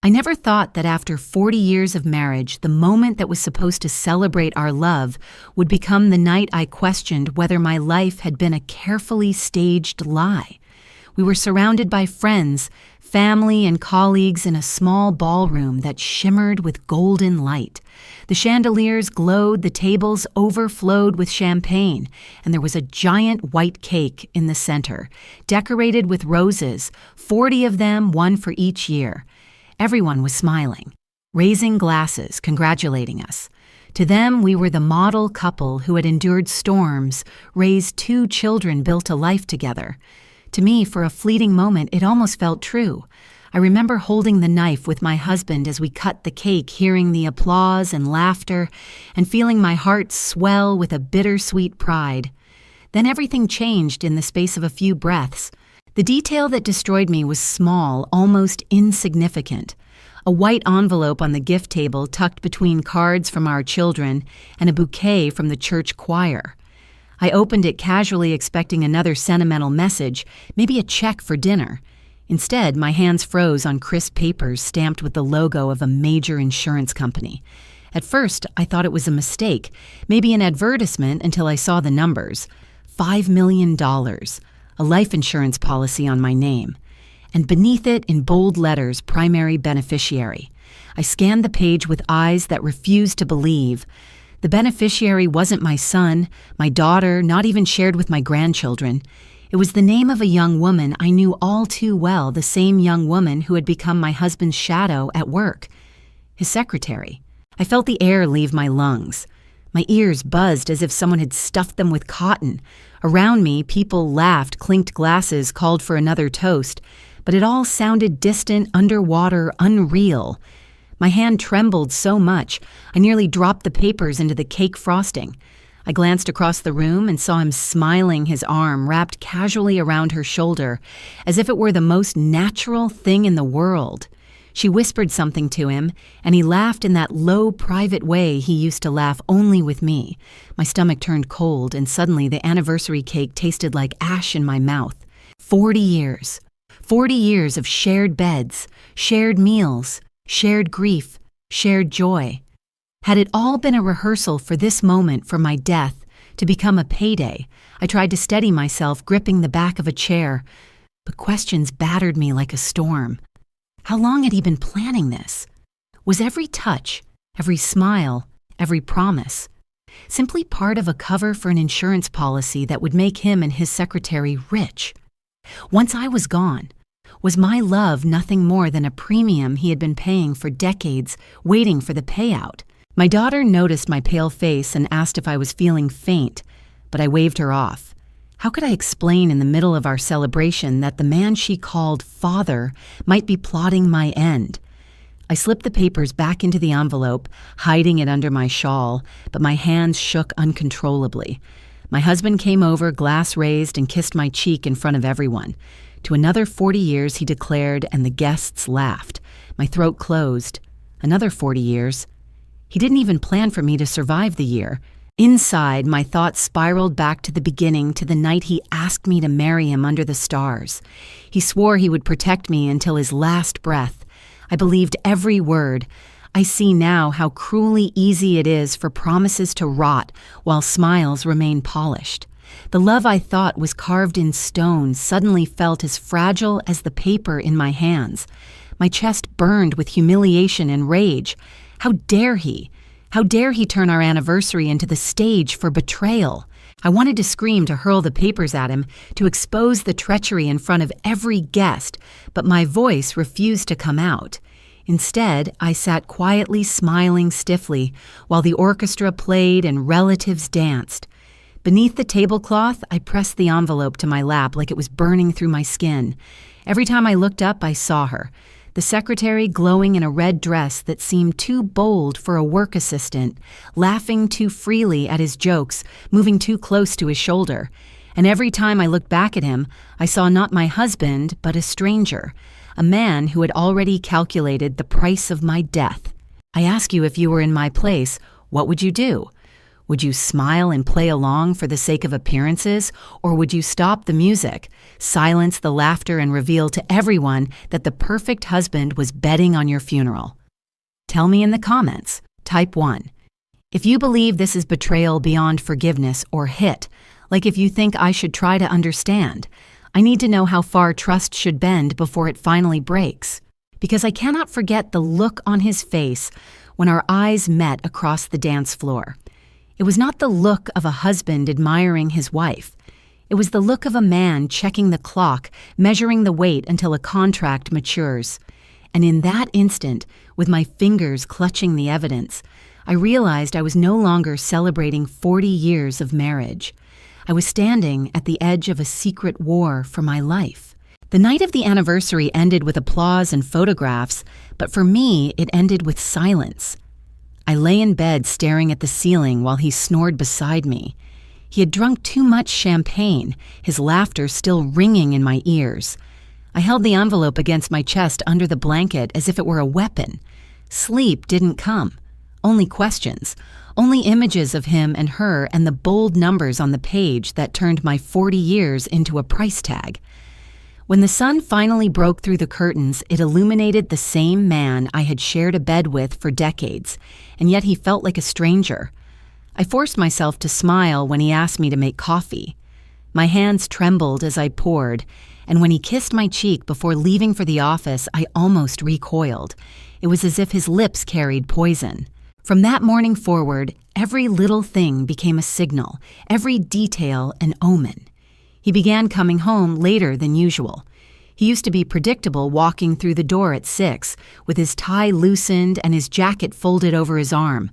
I never thought that after 40 years of marriage, the moment that was supposed to celebrate our love would become the night I questioned whether my life had been a carefully staged lie. We were surrounded by friends, family, and colleagues in a small ballroom that shimmered with golden light. The chandeliers glowed, the tables overflowed with champagne, and there was a giant white cake in the center, decorated with roses, 40 of them, one for each year. Everyone was smiling, raising glasses, congratulating us. To them, we were the model couple who had endured storms, raised 2 children, built a life together. To me, for a fleeting moment, it almost felt true. I remember holding the knife with my husband as we cut the cake, hearing the applause and laughter, and feeling my heart swell with a bittersweet pride. Then everything changed in the space of a few breaths. The detail that destroyed me was small, almost insignificant. A white envelope on the gift table tucked between cards from our children and a bouquet from the church choir. I opened it casually, expecting another sentimental message, maybe a check for dinner. Instead, my hands froze on crisp papers stamped with the logo of a major insurance company. At first, I thought it was a mistake, maybe an advertisement, until I saw the numbers. $5 million. A life insurance policy on my name, and beneath it, in bold letters, primary beneficiary. I scanned the page with eyes that refused to believe. The beneficiary wasn't my son, my daughter, not even shared with my grandchildren. It was the name of a young woman I knew all too well, the same young woman who had become my husband's shadow at work. His secretary. I felt the air leave my lungs. My ears buzzed as if someone had stuffed them with cotton. Around me, people laughed, clinked glasses, called for another toast, but it all sounded distant, underwater, unreal. My hand trembled so much, I nearly dropped the papers into the cake frosting. I glanced across the room and saw him smiling, his arm wrapped casually around her shoulder, as if it were the most natural thing in the world. She whispered something to him, and he laughed in that low, private way he used to laugh only with me. My stomach turned cold, and suddenly the anniversary cake tasted like ash in my mouth. 40 years. 40 years of shared beds, shared meals, shared grief, shared joy. Had it all been a rehearsal for this moment, for my death, to become a payday? I tried to steady myself, gripping the back of a chair, but questions battered me like a storm. How long had he been planning this? Was every touch, every smile, every promise simply part of a cover for an insurance policy that would make him and his secretary rich? Once I was gone, was my love nothing more than a premium he had been paying for decades, waiting for the payout? My daughter noticed my pale face and asked if I was feeling faint, but I waved her off. How could I explain in the middle of our celebration that the man she called father might be plotting my end? I slipped the papers back into the envelope, hiding it under my shawl, but my hands shook uncontrollably. My husband came over, glass raised, and kissed my cheek in front of everyone. To another 40 years, he declared, and the guests laughed. My throat closed. Another 40 years. He didn't even plan for me to survive the year. Inside, my thoughts spiraled back to the beginning, to the night he asked me to marry him under the stars. He swore he would protect me until his last breath. I believed every word. I see now how cruelly easy it is for promises to rot while smiles remain polished. The love I thought was carved in stone suddenly felt as fragile as the paper in my hands. My chest burned with humiliation and rage. How dare he? How dare he turn our anniversary into the stage for betrayal? I wanted to scream, to hurl the papers at him, to expose the treachery in front of every guest, but my voice refused to come out. Instead, I sat quietly, smiling stiffly, while the orchestra played and relatives danced. Beneath the tablecloth, I pressed the envelope to my lap like it was burning through my skin. Every time I looked up, I saw her. The secretary glowing in a red dress that seemed too bold for a work assistant, laughing too freely at his jokes, moving too close to his shoulder. And every time I looked back at him, I saw not my husband, but a stranger, a man who had already calculated the price of my death. I ask you, if you were in my place, what would you do? Would you smile and play along for the sake of appearances, or would you stop the music, silence the laughter, and reveal to everyone that the perfect husband was betting on your funeral? Tell me in the comments. Type 1. If you believe this is betrayal beyond forgiveness, or hit, like if you think I should try to understand. I need to know how far trust should bend before it finally breaks. Because I cannot forget the look on his face when our eyes met across the dance floor. It was not the look of a husband admiring his wife. It was the look of a man checking the clock, measuring the wait until a contract matures. And in that instant, with my fingers clutching the evidence, I realized I was no longer celebrating 40 years of marriage. I was standing at the edge of a secret war for my life. The night of the anniversary ended with applause and photographs, but for me, it ended with silence. I lay in bed staring at the ceiling while he snored beside me. He had drunk too much champagne, his laughter still ringing in my ears. I held the envelope against my chest under the blanket as if it were a weapon. Sleep didn't come. Only questions. Only images of him and her and the bold numbers on the page that turned my 40 years into a price tag. When the sun finally broke through the curtains, it illuminated the same man I had shared a bed with for decades, and yet he felt like a stranger. I forced myself to smile when he asked me to make coffee. My hands trembled as I poured, and when he kissed my cheek before leaving for the office, I almost recoiled. It was as if his lips carried poison. From that morning forward, every little thing became a signal, every detail an omen. He began coming home later than usual. He used to be predictable walking through the door at 6, with his tie loosened and his jacket folded over his arm.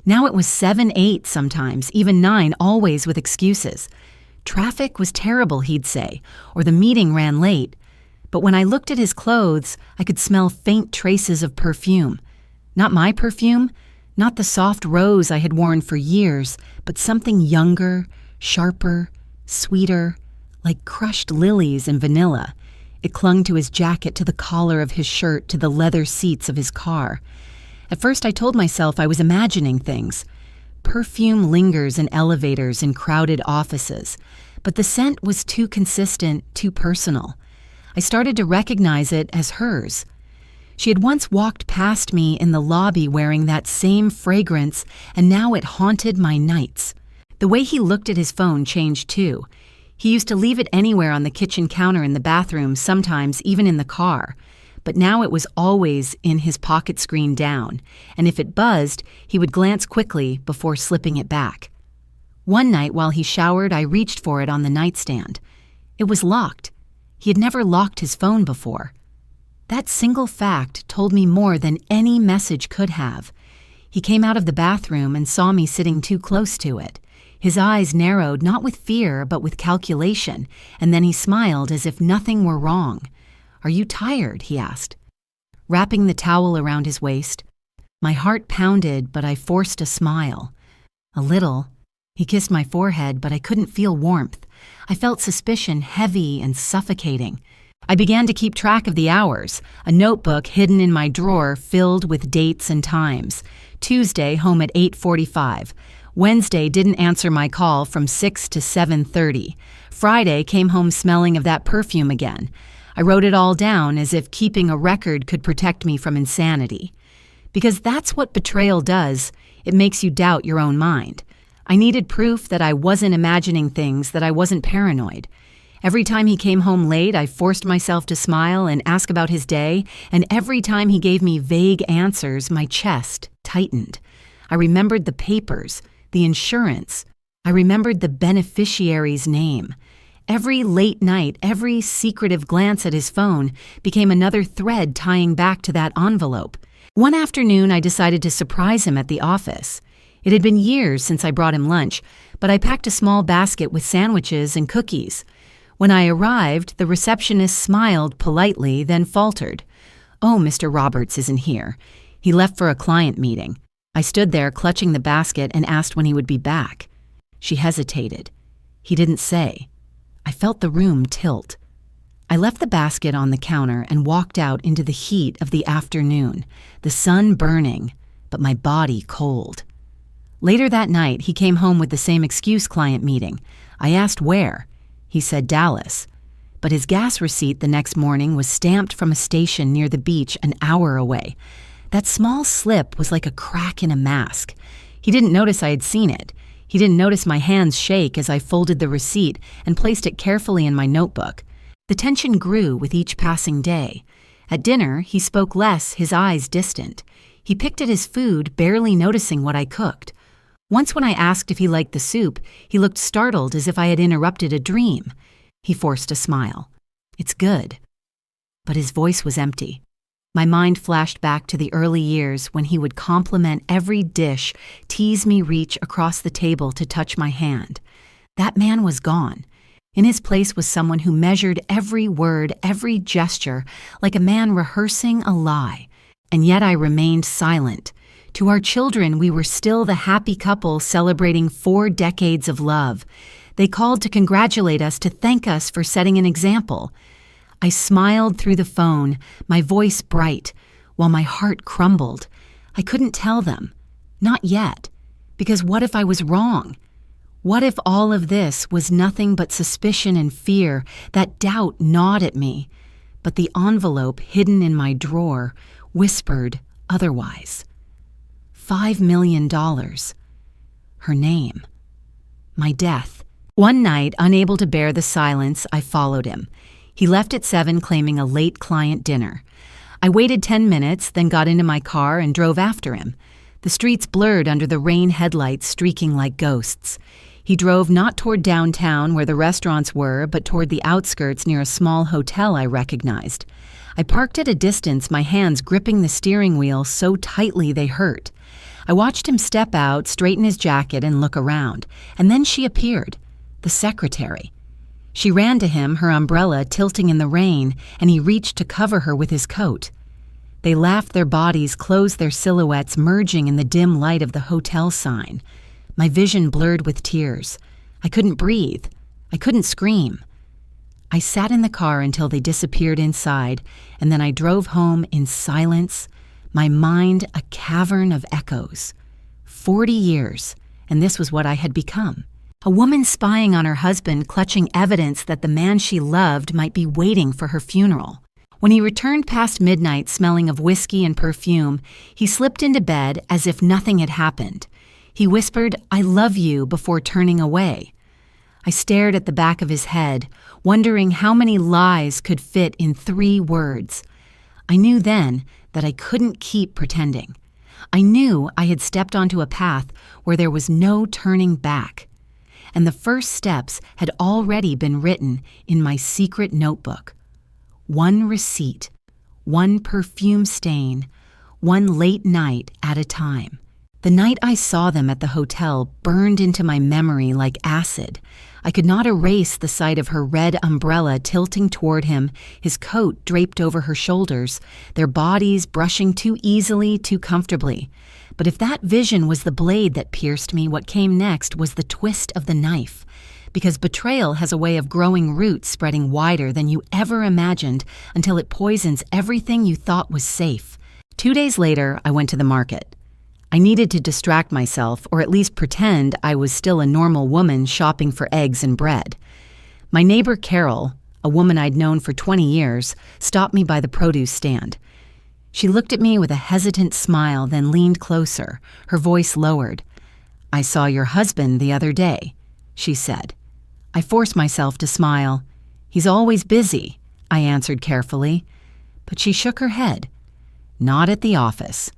Now it was 7, 8 sometimes, even 9, always with excuses. Traffic was terrible, he'd say, or the meeting ran late. But when I looked at his clothes, I could smell faint traces of perfume. Not my perfume, not the soft rose I had worn for years, but something younger, sharper, sweeter, like crushed lilies and vanilla. It clung to his jacket, to the collar of his shirt, to the leather seats of his car. At first I told myself I was imagining things. Perfume lingers in elevators in crowded offices, but the scent was too consistent, too personal. I started to recognize it as hers. She had once walked past me in the lobby wearing that same fragrance, and now it haunted my nights. The way he looked at his phone changed too. He used to leave it anywhere on the kitchen counter in the bathroom, sometimes even in the car. But now it was always in his pocket screen down, and if it buzzed, he would glance quickly before slipping it back. One night while he showered, I reached for it on the nightstand. It was locked. He had never locked his phone before. That single fact told me more than any message could have. He came out of the bathroom and saw me sitting too close to it. His eyes narrowed, not with fear, but with calculation, and then he smiled as if nothing were wrong. "Are you tired?" he asked. Wrapping the towel around his waist, my heart pounded, but I forced a smile. A little. He kissed my forehead, but I couldn't feel warmth. I felt suspicion heavy and suffocating. I began to keep track of the hours, a notebook hidden in my drawer filled with dates and times. Tuesday, home at 8:45. Wednesday, didn't answer my call from 6 to 7:30. Friday, came home smelling of that perfume again. I wrote it all down as if keeping a record could protect me from insanity. Because that's what betrayal does. It makes you doubt your own mind. I needed proof that I wasn't imagining things, that I wasn't paranoid. Every time he came home late, I forced myself to smile and ask about his day, and every time he gave me vague answers, my chest tightened. I remembered the papers, the insurance. I remembered the beneficiary's name. Every late night, every secretive glance at his phone became another thread tying back to that envelope. One afternoon, I decided to surprise him at the office. It had been years since I brought him lunch, but I packed a small basket with sandwiches and cookies. When I arrived, the receptionist smiled politely, then faltered. "Oh, Mr. Roberts isn't here. He left for a client meeting." I stood there clutching the basket and asked when he would be back. She hesitated. He didn't say. I felt the room tilt. I left the basket on the counter and walked out into the heat of the afternoon, the sun burning, but my body cold. Later that night, he came home with the same excuse client meeting. I asked where. He said Dallas. But his gas receipt the next morning was stamped from a station near the beach an hour away. That small slip was like a crack in a mask. He didn't notice I had seen it. He didn't notice my hands shake as I folded the receipt and placed it carefully in my notebook. The tension grew with each passing day. At dinner, he spoke less, his eyes distant. He picked at his food, barely noticing what I cooked. Once when I asked if he liked the soup, he looked startled as if I had interrupted a dream. He forced a smile. "It's good." But his voice was empty. My mind flashed back to the early years when he would compliment every dish, tease me reach across the table to touch my hand. That man was gone. In his place was someone who measured every word, every gesture, like a man rehearsing a lie. And yet I remained silent. To our children, we were still the happy couple celebrating 4 decades of love. They called to congratulate us, to thank us for setting an example. I smiled through the phone, my voice bright, while my heart crumbled. I couldn't tell them. Not yet. Because what if I was wrong? What if all of this was nothing but suspicion and fear? That doubt gnawed at me. But the envelope hidden in my drawer whispered otherwise. $5 million. Her name. My death. One night, unable to bear the silence, I followed him. He left at 7, claiming a late client dinner. I waited 10 minutes, then got into my car and drove after him. The streets blurred under the rain headlights streaking like ghosts. He drove not toward downtown where the restaurants were, but toward the outskirts near a small hotel I recognized. I parked at a distance, my hands gripping the steering wheel so tightly they hurt. I watched him step out, straighten his jacket, and look around. And then she appeared, the secretary. She ran to him, her umbrella tilting in the rain, and he reached to cover her with his coat. They laughed, their bodies closed, their silhouettes merging in the dim light of the hotel sign. My vision blurred with tears. I couldn't breathe. I couldn't scream. I sat in the car until they disappeared inside, and then I drove home in silence, my mind a cavern of echoes. 40 years, and this was what I had become. A woman spying on her husband, clutching evidence that the man she loved might be waiting for her funeral. When he returned past midnight smelling of whiskey and perfume, he slipped into bed as if nothing had happened. He whispered, "I love you," before turning away. I stared at the back of his head, wondering how many lies could fit in 3 words. I knew then that I couldn't keep pretending. I knew I had stepped onto a path where there was no turning back. And the first steps had already been written in my secret notebook. 1 receipt, 1 perfume stain, 1 late night at a time. The night I saw them at the hotel burned into my memory like acid. I could not erase the sight of her red umbrella tilting toward him, his coat draped over her shoulders, their bodies brushing too easily, too comfortably. But if that vision was the blade that pierced me, what came next was the twist of the knife. Because betrayal has a way of growing roots spreading wider than you ever imagined until it poisons everything you thought was safe. 2 days later, I went to the market. I needed to distract myself, or at least pretend I was still a normal woman shopping for eggs and bread. My neighbor Carol, a woman I'd known for 20 years, stopped me by the produce stand. She looked at me with a hesitant smile, then leaned closer, her voice lowered. "I saw your husband the other day," she said. I forced myself to smile. "He's always busy," I answered carefully. But she shook her head. "Not at the office.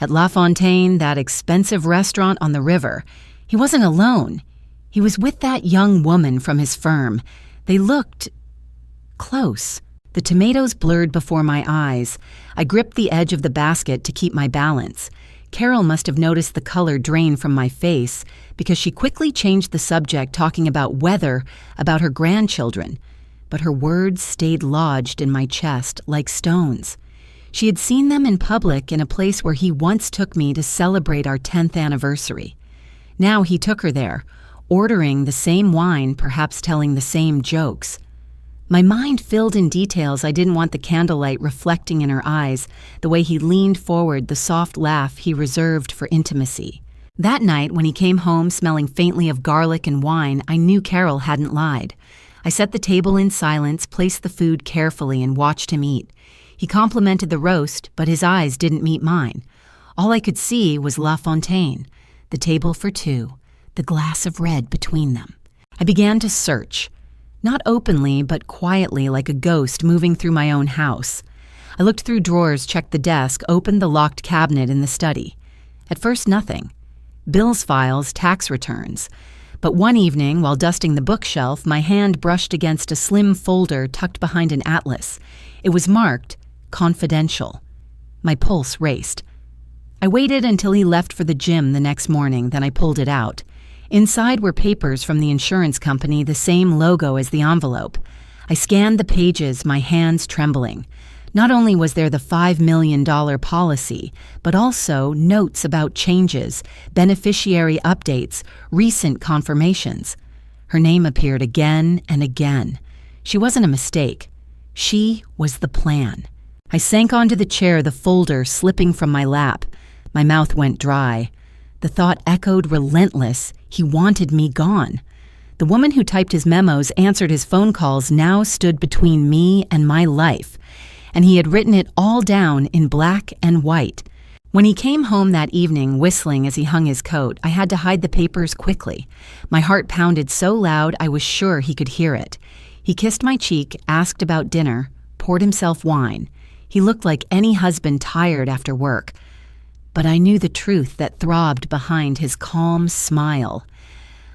At La Fontaine, that expensive restaurant on the river. He wasn't alone. He was with that young woman from his firm. They looked close." The tomatoes blurred before my eyes. I gripped the edge of the basket to keep my balance. Carol must have noticed the color drain from my face because she quickly changed the subject, talking about weather, about her grandchildren. But her words stayed lodged in my chest like stones. She had seen them in public in a place where he once took me to celebrate our 10th anniversary. Now he took her there, ordering the same wine, perhaps telling the same jokes. My mind filled in details I didn't want the candlelight reflecting in her eyes, the way he leaned forward, the soft laugh he reserved for intimacy. That night, when he came home smelling faintly of garlic and wine, I knew Carol hadn't lied. I set the table in silence, placed the food carefully, and watched him eat. He complimented the roast, but his eyes didn't meet mine. All I could see was La Fontaine, the table for two, the glass of red between them. I began to search, not openly, but quietly like a ghost moving through my own house. I looked through drawers, checked the desk, opened the locked cabinet in the study. At first, nothing. Bills files, tax returns. But one evening, while dusting the bookshelf, my hand brushed against a slim folder tucked behind an atlas. It was marked confidential. My pulse raced. I waited until he left for the gym the next morning, then I pulled it out. Inside were papers from the insurance company, the same logo as the envelope. I scanned the pages, my hands trembling. Not only was there the $5 million policy, but also notes about changes, beneficiary updates, recent confirmations. Her name appeared again and again. She wasn't a mistake. She was the plan. I sank onto the chair, the folder slipping from my lap. My mouth went dry. The thought echoed relentless. He wanted me gone. The woman who typed his memos, answered his phone calls, now stood between me and my life. And he had written it all down in black and white. When he came home that evening, whistling as he hung his coat, I had to hide the papers quickly. My heart pounded so loud I was sure he could hear it. He kissed my cheek, asked about dinner, poured himself wine. He looked like any husband tired after work. But I knew the truth that throbbed behind his calm smile.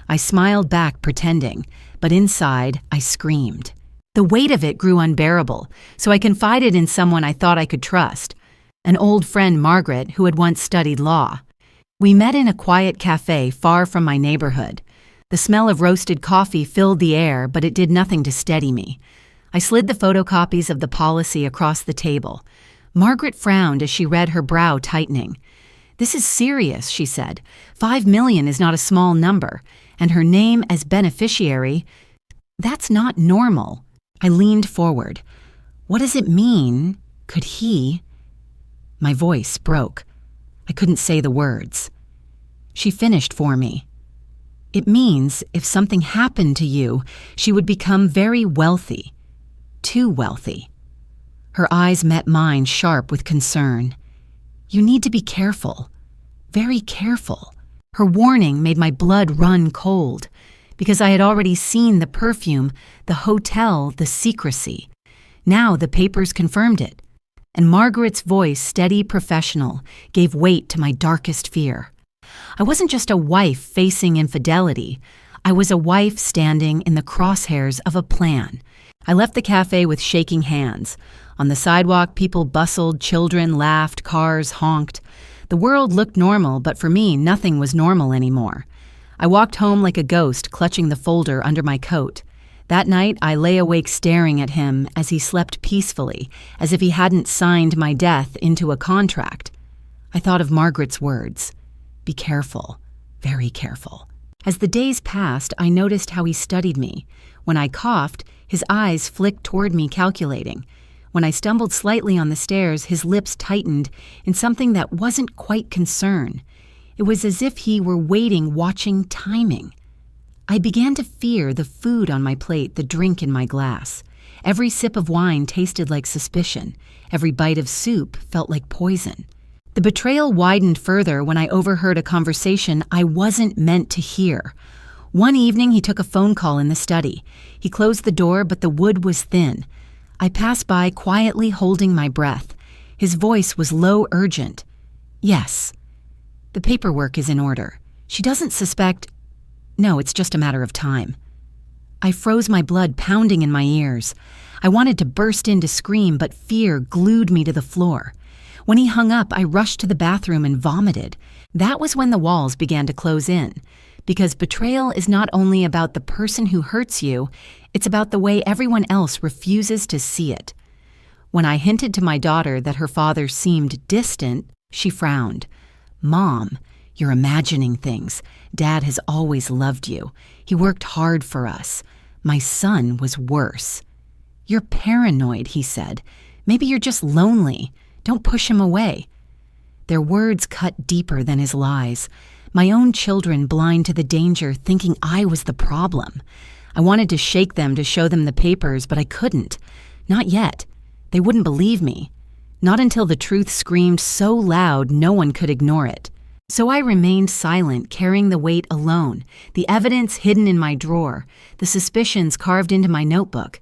I smiled back, pretending, but inside I screamed. The weight of it grew unbearable, so I confided in someone I thought I could trust, an old friend, Margaret, who had once studied law. We met in a quiet cafe far from my neighborhood. The smell of roasted coffee filled the air, but it did nothing to steady me. I slid the photocopies of the policy across the table. Margaret frowned as she read, her brow tightening. "This is serious," she said. $5 million is not a small number, and her name as beneficiary, that's not normal. I leaned forward. What does it mean? Could he? My voice broke. I couldn't say the words. She finished for me. It means if something happened to you, she would become very wealthy. Too wealthy. Her eyes met mine, sharp with concern. You need to be careful. Very careful. Her warning made my blood run cold, because I had already seen the perfume, the hotel, the secrecy. Now the papers confirmed it. And Margaret's voice, steady, professional, gave weight to my darkest fear. I wasn't just a wife facing infidelity. I was a wife standing in the crosshairs of a plan. I left the cafe with shaking hands. On the sidewalk, people bustled, children laughed, cars honked. The world looked normal, but for me, nothing was normal anymore. I walked home like a ghost, clutching the folder under my coat. That night, I lay awake staring at him as he slept peacefully, as if he hadn't signed my death into a contract. I thought of Margaret's words. Be careful, very careful. As the days passed, I noticed how he studied me. When I coughed, his eyes flicked toward me, calculating. When I stumbled slightly on the stairs, his lips tightened in something that wasn't quite concern. It was as if he were waiting, watching, timing. I began to fear the food on my plate, the drink in my glass. Every sip of wine tasted like suspicion. Every bite of soup felt like poison. The betrayal widened further when I overheard a conversation I wasn't meant to hear. One evening, he took a phone call in the study. He closed the door, but the wood was thin. I passed by quietly, holding my breath. His voice was low, urgent. Yes. The paperwork is in order. She doesn't suspect. No, it's just a matter of time. I froze, my blood pounding in my ears. I wanted to burst in to scream, but fear glued me to the floor. When he hung up, I rushed to the bathroom and vomited. That was when the walls began to close in. Because betrayal is not only about the person who hurts you, it's about the way everyone else refuses to see it. When I hinted to my daughter that her father seemed distant, she frowned. Mom, you're imagining things. Dad has always loved you. He worked hard for us. My son was worse. You're paranoid, he said. Maybe you're just lonely. Don't push him away. Their words cut deeper than his lies. My own children blind to the danger, thinking I was the problem. I wanted to shake them to show them the papers, but I couldn't. Not yet. They wouldn't believe me. Not until the truth screamed so loud no one could ignore it. So I remained silent, carrying the weight alone, the evidence hidden in my drawer, the suspicions carved into my notebook.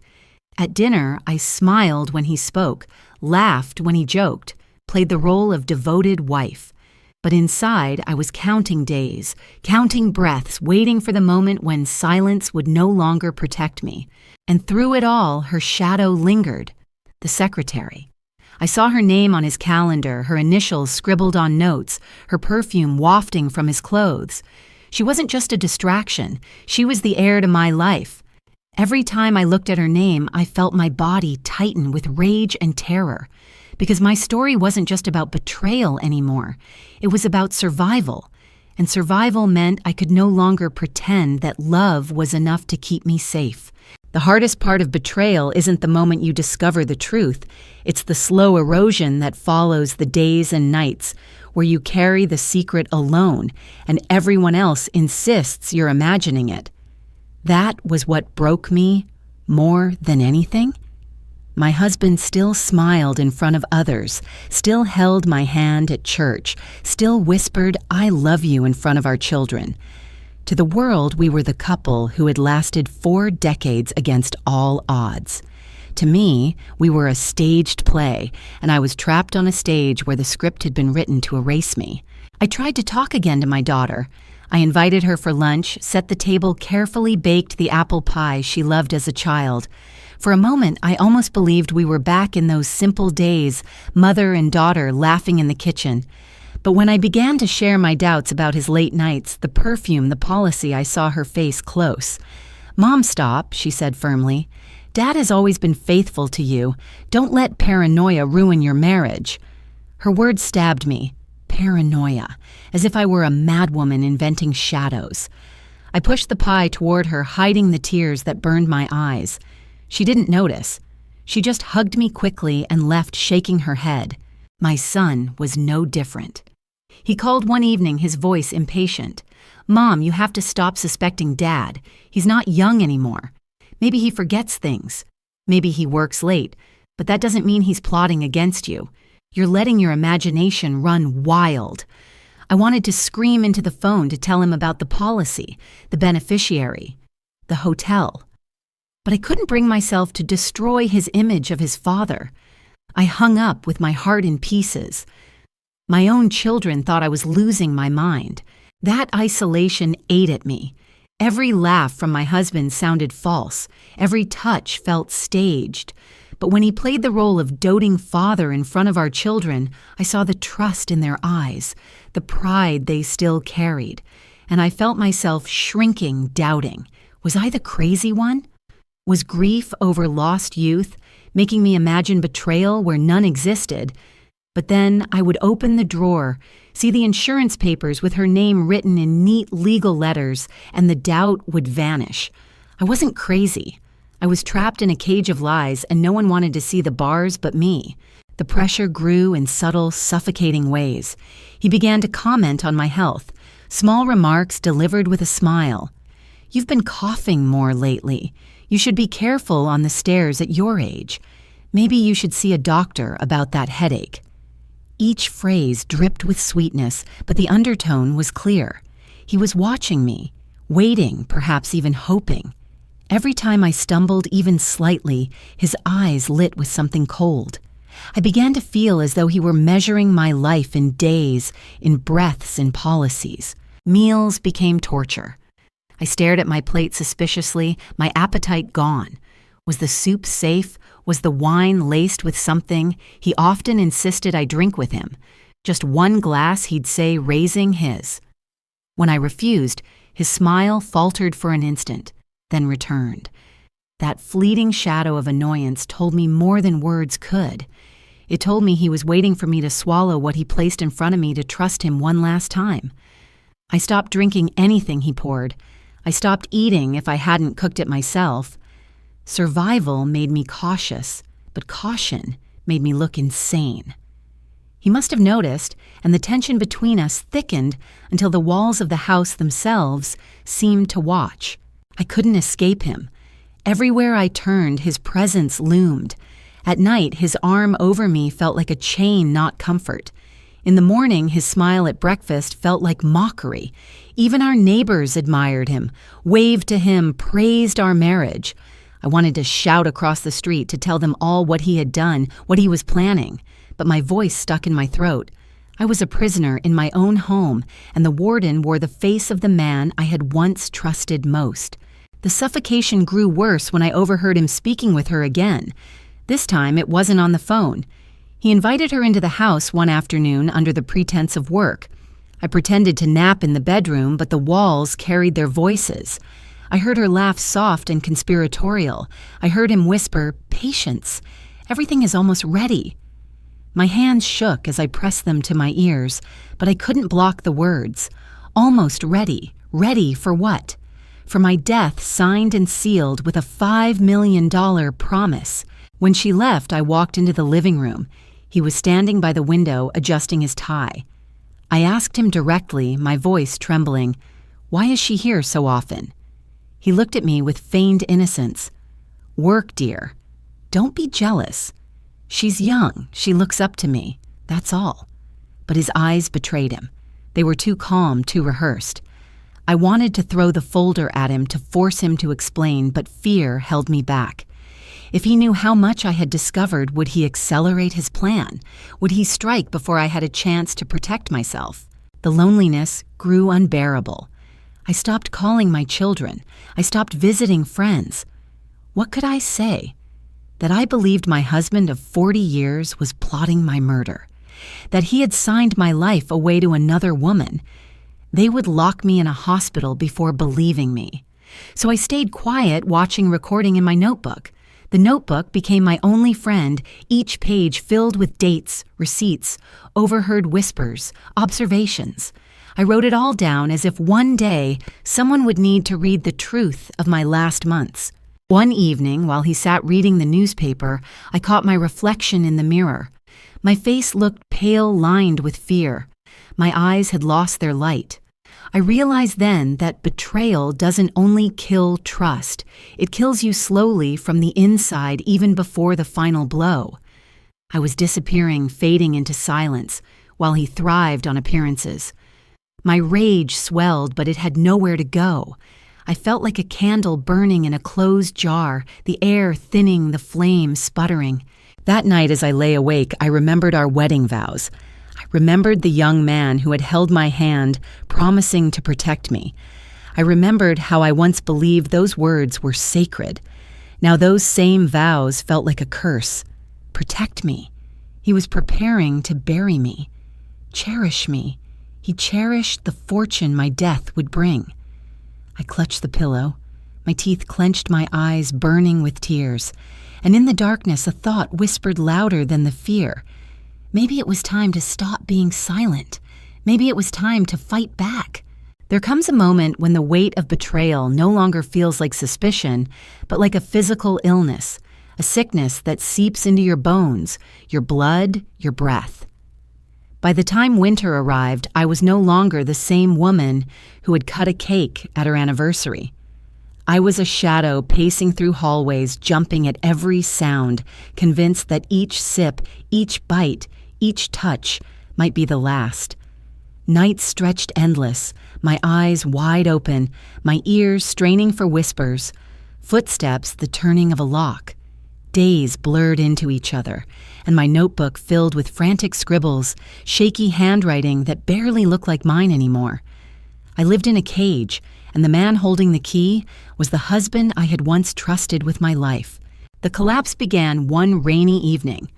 At dinner, I smiled when he spoke, laughed when he joked, played the role of devoted wife. But inside, I was counting days, counting breaths, waiting for the moment when silence would no longer protect me. And through it all, her shadow lingered, the secretary. I saw her name on his calendar, her initials scribbled on notes, her perfume wafting from his clothes. She wasn't just a distraction. She was the heir to my life. Every time I looked at her name, I felt my body tighten with rage and terror. Because my story wasn't just about betrayal anymore. It was about survival. And survival meant I could no longer pretend that love was enough to keep me safe. The hardest part of betrayal isn't the moment you discover the truth. It's the slow erosion that follows the days and nights, where you carry the secret alone, and everyone else insists you're imagining it. That was what broke me more than anything. My husband still smiled in front of others, still held my hand at church, still whispered, "I love you," in front of our children. To the world, we were the couple who had lasted 4 decades against all odds. To me, we were a staged play, and I was trapped on a stage where the script had been written to erase me. I tried to talk again to my daughter. I invited her for lunch, set the table, carefully baked the apple pie she loved as a child. For a moment, I almost believed we were back in those simple days, mother and daughter laughing in the kitchen. But when I began to share my doubts about his late nights, the perfume, the policy, I saw her face close. "Mom, stop," she said firmly. "Dad has always been faithful to you. Don't let paranoia ruin your marriage." Her words stabbed me. Paranoia, as if I were a madwoman inventing shadows. I pushed the pie toward her, hiding the tears that burned my eyes. She didn't notice. She just hugged me quickly and left, shaking her head. My son was no different. He called one evening, his voice impatient. "Mom, you have to stop suspecting Dad. He's not young anymore. Maybe he forgets things. Maybe he works late, but that doesn't mean he's plotting against you. You're letting your imagination run wild." I wanted to scream into the phone to tell him about the policy, the beneficiary, the hotel. But I couldn't bring myself to destroy his image of his father. I hung up with my heart in pieces. My own children thought I was losing my mind. That isolation ate at me. Every laugh from my husband sounded false. Every touch felt staged. But when he played the role of doting father in front of our children, I saw the trust in their eyes, the pride they still carried. And I felt myself shrinking, doubting. Was I the crazy one? Was grief over lost youth making me imagine betrayal where none existed? But then I would open the drawer, see the insurance papers with her name written in neat legal letters, and the doubt would vanish. I wasn't crazy. I was trapped in a cage of lies, and no one wanted to see the bars but me. The pressure grew in subtle, suffocating ways. He began to comment on my health, small remarks delivered with a smile. "You've been coughing more lately. You should be careful on the stairs at your age. Maybe you should see a doctor about that headache." Each phrase dripped with sweetness, but the undertone was clear. He was watching me, waiting, perhaps even hoping. Every time I stumbled even slightly, his eyes lit with something cold. I began to feel as though he were measuring my life in days, in breaths, in policies. Meals became torture. I stared at my plate suspiciously, my appetite gone. Was the soup safe? Was the wine laced with something he often insisted I drink with him? Just one glass, he'd say, raising his. When I refused, his smile faltered for an instant, then returned. That fleeting shadow of annoyance told me more than words could. It told me he was waiting for me to swallow what he placed in front of me to trust him one last time. I stopped drinking anything he poured. I stopped eating if I hadn't cooked it myself. Survival made me cautious, but caution made me look insane. He must have noticed, and the tension between us thickened until the walls of the house themselves seemed to watch. I couldn't escape him. Everywhere I turned, his presence loomed. At night, his arm over me felt like a chain, not comfort. In the morning, his smile at breakfast felt like mockery. Even our neighbors admired him, waved to him, praised our marriage. I wanted to shout across the street to tell them all what he had done, what he was planning, but my voice stuck in my throat. I was a prisoner in my own home, and the warden wore the face of the man I had once trusted most. The suffocation grew worse when I overheard him speaking with her again. This time, it wasn't on the phone. He invited her into the house one afternoon under the pretense of work. I pretended to nap in the bedroom, but the walls carried their voices. I heard her laugh soft and conspiratorial. I heard him whisper, "Patience. Everything is almost ready." My hands shook as I pressed them to my ears, but I couldn't block the words. Almost ready. Ready for what? For my death signed and sealed with a $5 million promise. When she left, I walked into the living room. He was standing by the window, adjusting his tie. I asked him directly, my voice trembling, "Why is she here so often?" He looked at me with feigned innocence. "Work, dear. Don't be jealous. She's young. She looks up to me. That's all." But his eyes betrayed him. They were too calm, too rehearsed. I wanted to throw the folder at him to force him to explain, but fear held me back. If he knew how much I had discovered, would he accelerate his plan? Would he strike before I had a chance to protect myself? The loneliness grew unbearable. I stopped calling my children. I stopped visiting friends. What could I say? That I believed my husband of 40 years was plotting my murder. That he had signed my life away to another woman. They would lock me in a hospital before believing me. So I stayed quiet, watching recording in my notebook. The notebook became my only friend, each page filled with dates, receipts, overheard whispers, observations. I wrote it all down as if one day someone would need to read the truth of my last months. One evening, while he sat reading the newspaper, I caught my reflection in the mirror. My face looked pale, lined with fear. My eyes had lost their light. I realized then that betrayal doesn't only kill trust, it kills you slowly from the inside even before the final blow. I was disappearing, fading into silence, while he thrived on appearances. My rage swelled, but it had nowhere to go. I felt like a candle burning in a closed jar, the air thinning, the flame sputtering. That night as I lay awake, I remembered our wedding vows. I remembered the young man who had held my hand, promising to protect me. I remembered how I once believed those words were sacred. Now those same vows felt like a curse. Protect me. He was preparing to bury me. Cherish me. He cherished the fortune my death would bring. I clutched the pillow. My teeth clenched, my eyes burning with tears. And in the darkness, a thought whispered louder than the fear. Maybe it was time to stop being silent. Maybe it was time to fight back. There comes a moment when the weight of betrayal no longer feels like suspicion, but like a physical illness, a sickness that seeps into your bones, your blood, your breath. By the time winter arrived, I was no longer the same woman who had cut a cake at her anniversary. I was a shadow pacing through hallways, jumping at every sound, convinced that each sip, each bite, each touch might be the last. Nights stretched endless, my eyes wide open, my ears straining for whispers, footsteps the turning of a lock. Days blurred into each other, and my notebook filled with frantic scribbles, shaky handwriting that barely looked like mine anymore. I lived in a cage, and the man holding the key was the husband I had once trusted with my life. The collapse began one rainy evening.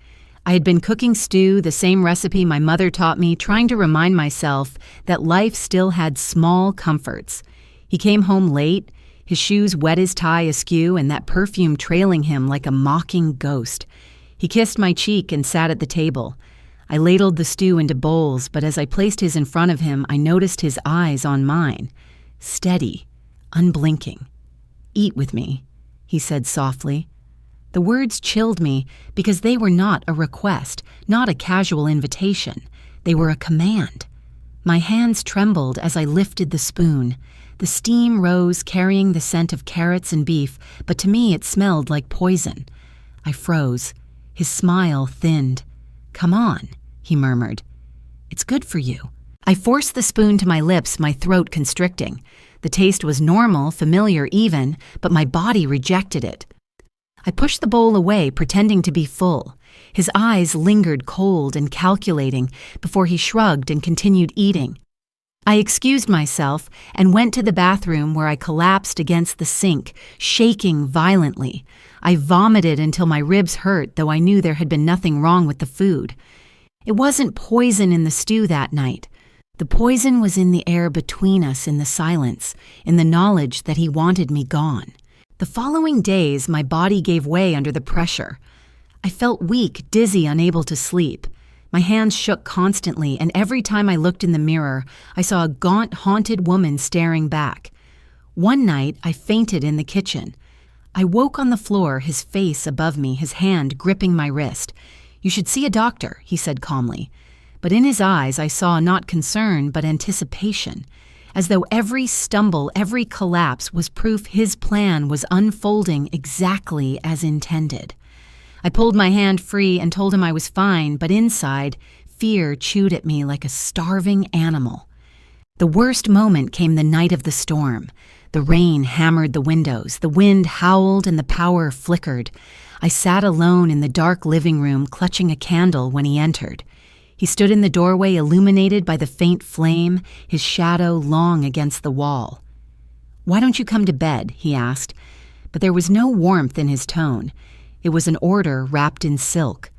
I had been cooking stew, the same recipe my mother taught me, trying to remind myself that life still had small comforts. He came home late, his shoes wet as tie askew, and that perfume trailing him like a mocking ghost. He kissed my cheek and sat at the table. I ladled the stew into bowls, but as I placed his in front of him, I noticed his eyes on mine. Steady, unblinking. "Eat with me," he said softly. The words chilled me because they were not a request, not a casual invitation. They were a command. My hands trembled as I lifted the spoon. The steam rose, carrying the scent of carrots and beef, but to me it smelled like poison. I froze. His smile thinned. "Come on," he murmured. "It's good for you." I forced the spoon to my lips, my throat constricting. The taste was normal, familiar even, but my body rejected it. I pushed the bowl away, pretending to be full. His eyes lingered cold and calculating before he shrugged and continued eating. I excused myself and went to the bathroom where I collapsed against the sink, shaking violently. I vomited until my ribs hurt, though I knew there had been nothing wrong with the food. It wasn't poison in the stew that night. The poison was in the air between us, in the silence, in the knowledge that he wanted me gone. The following days, my body gave way under the pressure. I felt weak, dizzy, unable to sleep. My hands shook constantly, and every time I looked in the mirror, I saw a gaunt, haunted woman staring back. One night, I fainted in the kitchen. I woke on the floor, his face above me, his hand gripping my wrist. "You should see a doctor," he said calmly. But in his eyes, I saw not concern, but anticipation, as though every stumble, every collapse was proof his plan was unfolding exactly as intended. I pulled my hand free and told him I was fine, but inside, fear chewed at me like a starving animal. The worst moment came the night of the storm. The rain hammered the windows, the wind howled, and the power flickered. I sat alone in the dark living room, clutching a candle when he entered. He stood in the doorway, illuminated by the faint flame, his shadow long against the wall. "Why don't you come to bed?" he asked, but there was no warmth in his tone. It was an order wrapped in silk.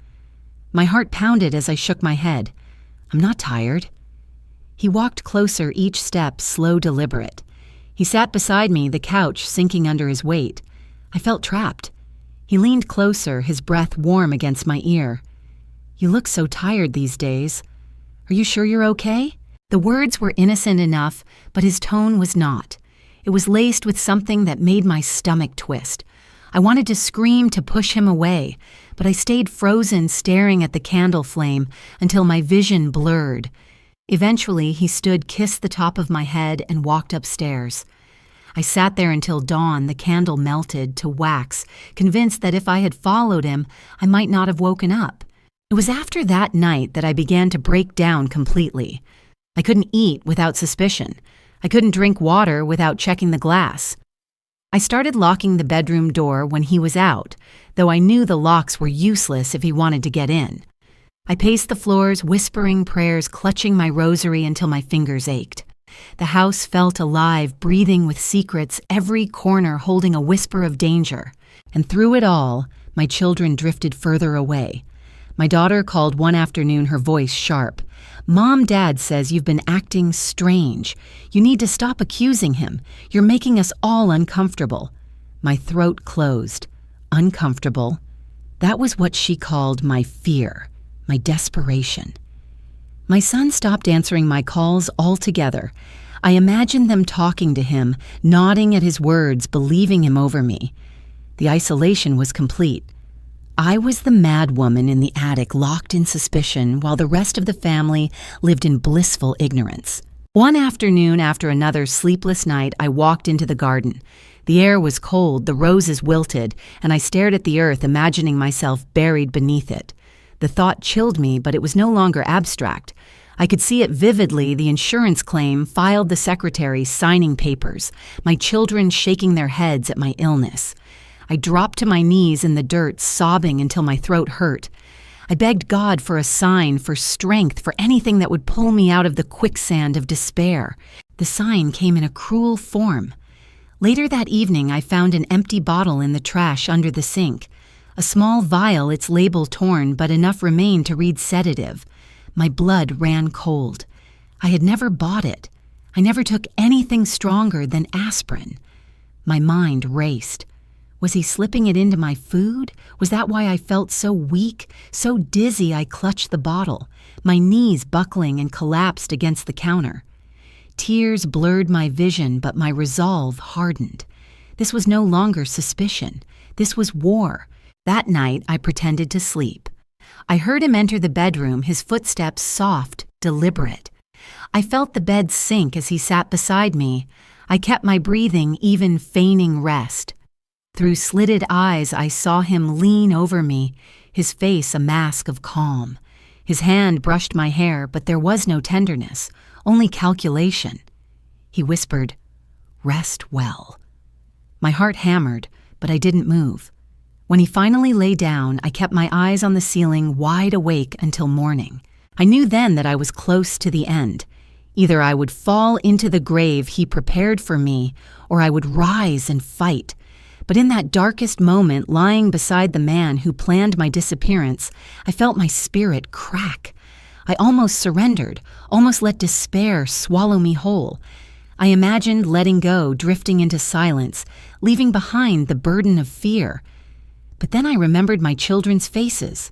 My heart pounded as I shook my head. "I'm not tired." He walked closer, each step slow, deliberate. He sat beside me, the couch sinking under his weight. I felt trapped. He leaned closer, his breath warm against my ear. "You look so tired these days. Are you sure you're okay?" The words were innocent enough, but his tone was not. It was laced with something that made my stomach twist. I wanted to scream, to push him away, but I stayed frozen, staring at the candle flame until my vision blurred. Eventually, he stood, kissed the top of my head, and walked upstairs. I sat there until dawn, the candle melted to wax, convinced that if I had followed him, I might not have woken up. It was after that night that I began to break down completely. I couldn't eat without suspicion. I couldn't drink water without checking the glass. I started locking the bedroom door when he was out, though I knew the locks were useless if he wanted to get in. I paced the floors, whispering prayers, clutching my rosary until my fingers ached. The house felt alive, breathing with secrets, every corner holding a whisper of danger. And through it all, my children drifted further away. My daughter called one afternoon, her voice sharp. "Mom, Dad says you've been acting strange. You need to stop accusing him. You're making us all uncomfortable." My throat closed. Uncomfortable. That was what she called my fear, my desperation. My son stopped answering my calls altogether. I imagined them talking to him, nodding at his words, believing him over me. The isolation was complete. I was the mad woman in the attic, locked in suspicion, while the rest of the family lived in blissful ignorance. One afternoon, after another sleepless night, I walked into the garden. The air was cold, the roses wilted, and I stared at the earth, imagining myself buried beneath it. The thought chilled me, but it was no longer abstract. I could see it vividly, the insurance claim, filed, the secretary signing papers, my children shaking their heads at my illness. I dropped to my knees in the dirt, sobbing until my throat hurt. I begged God for a sign, for strength, for anything that would pull me out of the quicksand of despair. The sign came in a cruel form. Later that evening, I found an empty bottle in the trash under the sink. A small vial, its label torn, but enough remained to read sedative. My blood ran cold. I had never bought it. I never took anything stronger than aspirin. My mind raced. Was he slipping it into my food? Was that why I felt so weak, so dizzy I clutched the bottle, my knees buckling and collapsed against the counter? Tears blurred my vision, but my resolve hardened. This was no longer suspicion. This was war. That night, I pretended to sleep. I heard him enter the bedroom, his footsteps soft, deliberate. I felt the bed sink as he sat beside me. I kept my breathing, even feigning rest. Through slitted eyes, I saw him lean over me, his face a mask of calm. His hand brushed my hair, but there was no tenderness, only calculation. He whispered, "Rest well." My heart hammered, but I didn't move. When he finally lay down, I kept my eyes on the ceiling, wide awake until morning. I knew then that I was close to the end. Either I would fall into the grave he prepared for me, or I would rise and fight. But in that darkest moment, lying beside the man who planned my disappearance, I felt my spirit crack. I almost surrendered, almost let despair swallow me whole. I imagined letting go, drifting into silence, leaving behind the burden of fear. But then I remembered my children's faces,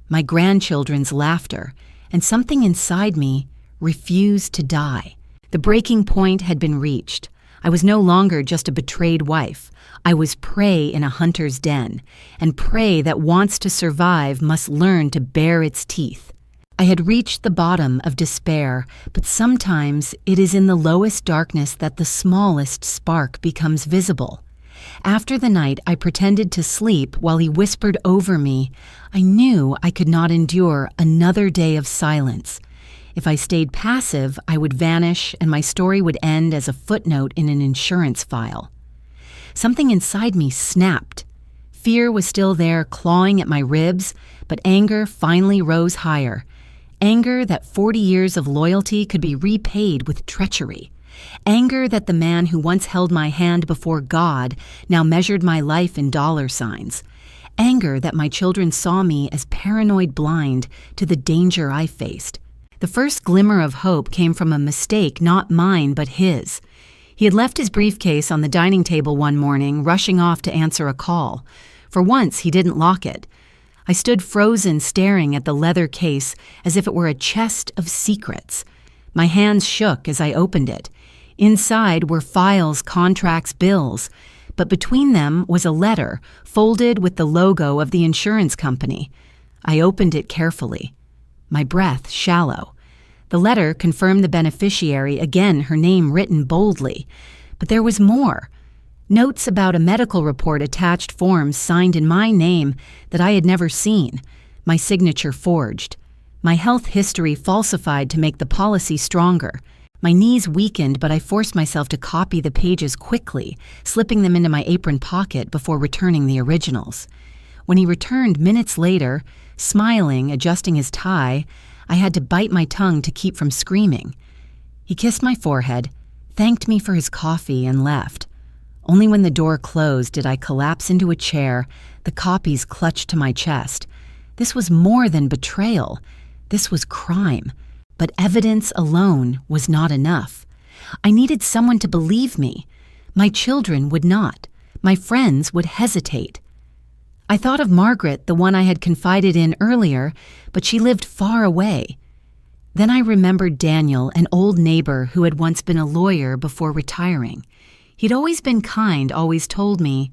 my grandchildren's laughter, and something inside me refused to die. The breaking point had been reached. I was no longer just a betrayed wife. I was prey in a hunter's den, and prey that wants to survive must learn to bare its teeth. I had reached the bottom of despair, but sometimes it is in the lowest darkness that the smallest spark becomes visible. After the night I pretended to sleep while he whispered over me, I knew I could not endure another day of silence. If I stayed passive, I would vanish and my story would end as a footnote in an insurance file. Something inside me snapped. Fear was still there, clawing at my ribs, but anger finally rose higher. Anger that 40 years of loyalty could be repaid with treachery. Anger that the man who once held my hand before God now measured my life in dollar signs. Anger that my children saw me as paranoid blind to the danger I faced. The first glimmer of hope came from a mistake not mine but his. He had left his briefcase on the dining table one morning, rushing off to answer a call. For once, he didn't lock it. I stood frozen, staring at the leather case as if it were a chest of secrets. My hands shook as I opened it. Inside were files, contracts, bills, but between them was a letter, folded with the logo of the insurance company. I opened it carefully. My breath shallow. The letter confirmed the beneficiary, again her name written boldly. But there was more. Notes about a medical report, attached forms signed in my name that I had never seen, my signature forged. My health history falsified to make the policy stronger. My knees weakened, but I forced myself to copy the pages quickly, slipping them into my apron pocket before returning the originals. When he returned minutes later, smiling, adjusting his tie, I had to bite my tongue to keep from screaming. He kissed my forehead, thanked me for his coffee, and left. Only when the door closed did I collapse into a chair, the copies clutched to my chest. This was more than betrayal. This was crime. But evidence alone was not enough. I needed someone to believe me. My children would not. My friends would hesitate. I thought of Margaret, the one I had confided in earlier, but she lived far away. Then I remembered Daniel, an old neighbor who had once been a lawyer before retiring. He'd always been kind, always told me,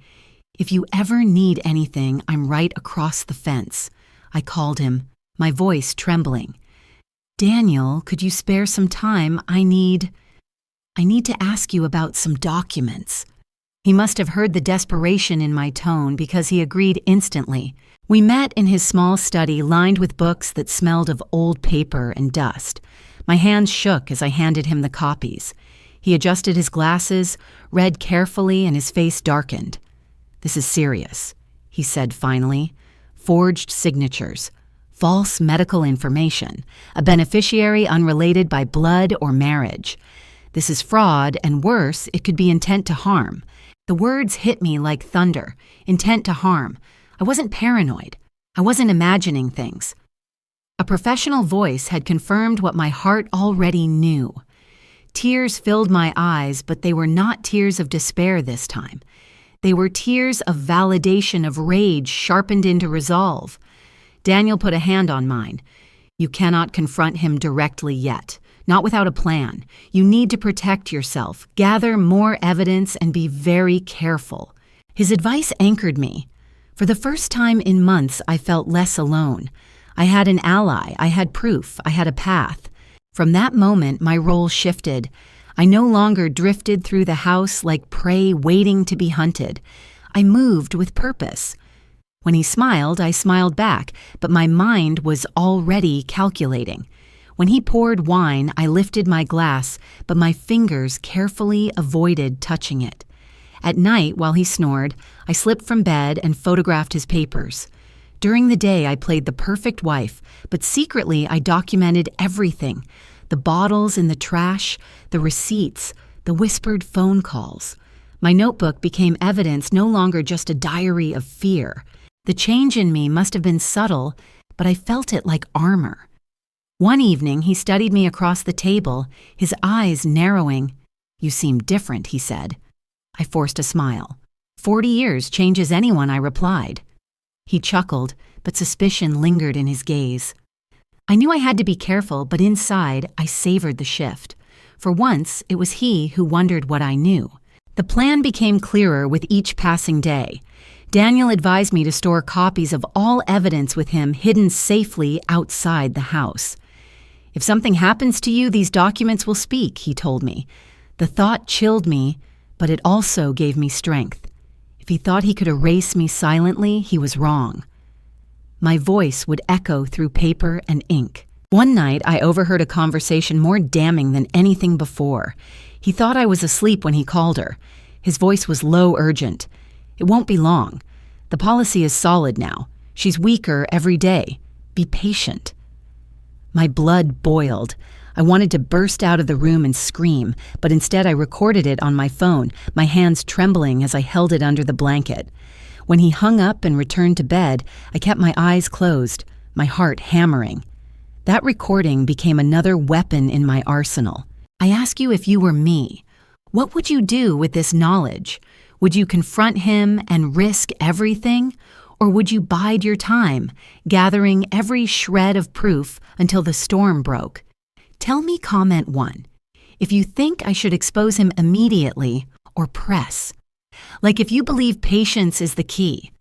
"If you ever need anything, I'm right across the fence." I called him, my voice trembling. "Daniel, could you spare some time? I need to ask you about some documents." He must have heard the desperation in my tone because he agreed instantly. We met in his small study lined with books that smelled of old paper and dust. My hands shook as I handed him the copies. He adjusted his glasses, read carefully, and his face darkened. "This is serious," he said finally. "Forged signatures. False medical information, a beneficiary unrelated by blood or marriage. This is fraud, and worse, it could be intent to harm." The words hit me like thunder. Intent to harm. I wasn't paranoid. I wasn't imagining things. A professional voice had confirmed what my heart already knew. Tears filled my eyes, but they were not tears of despair this time. They were tears of validation, of rage sharpened into resolve. Daniel put a hand on mine. "You cannot confront him directly yet. Not without a plan. You need to protect yourself, gather more evidence, and be very careful." His advice anchored me. For the first time in months, I felt less alone. I had an ally, I had proof, I had a path. From that moment, my role shifted. I no longer drifted through the house like prey waiting to be hunted. I moved with purpose. When he smiled, I smiled back, but my mind was already calculating. When he poured wine, I lifted my glass, but my fingers carefully avoided touching it. At night, while he snored, I slipped from bed and photographed his papers. During the day, I played the perfect wife, but secretly I documented everything: the bottles in the trash, the receipts, the whispered phone calls. My notebook became evidence, no longer just a diary of fear. The change in me must have been subtle, but I felt it like armor. One evening, he studied me across the table, his eyes narrowing. "You seem different," he said. I forced a smile. 40 years changes anyone, I replied. He chuckled, but suspicion lingered in his gaze. I knew I had to be careful, but inside, I savored the shift. For once, it was he who wondered what I knew. The plan became clearer with each passing day. Daniel advised me to store copies of all evidence with him hidden safely outside the house. "If something happens to you, these documents will speak," he told me. The thought chilled me, but it also gave me strength. If he thought he could erase me silently, he was wrong. My voice would echo through paper and ink. One night, I overheard a conversation more damning than anything before. He thought I was asleep when he called her. His voice was low, urgent. "It won't be long. The policy is solid now. She's weaker every day. Be patient." My blood boiled. I wanted to burst out of the room and scream, but instead I recorded it on my phone, my hands trembling as I held it under the blanket. When he hung up and returned to bed, I kept my eyes closed, my heart hammering. That recording became another weapon in my arsenal. I ask you, if you were me, what would you do with this knowledge? Would you confront him and risk everything? Or would you bide your time, gathering every shred of proof until the storm broke? Tell me comment 1. If you think I should expose him immediately or press. Like if you believe patience is the key.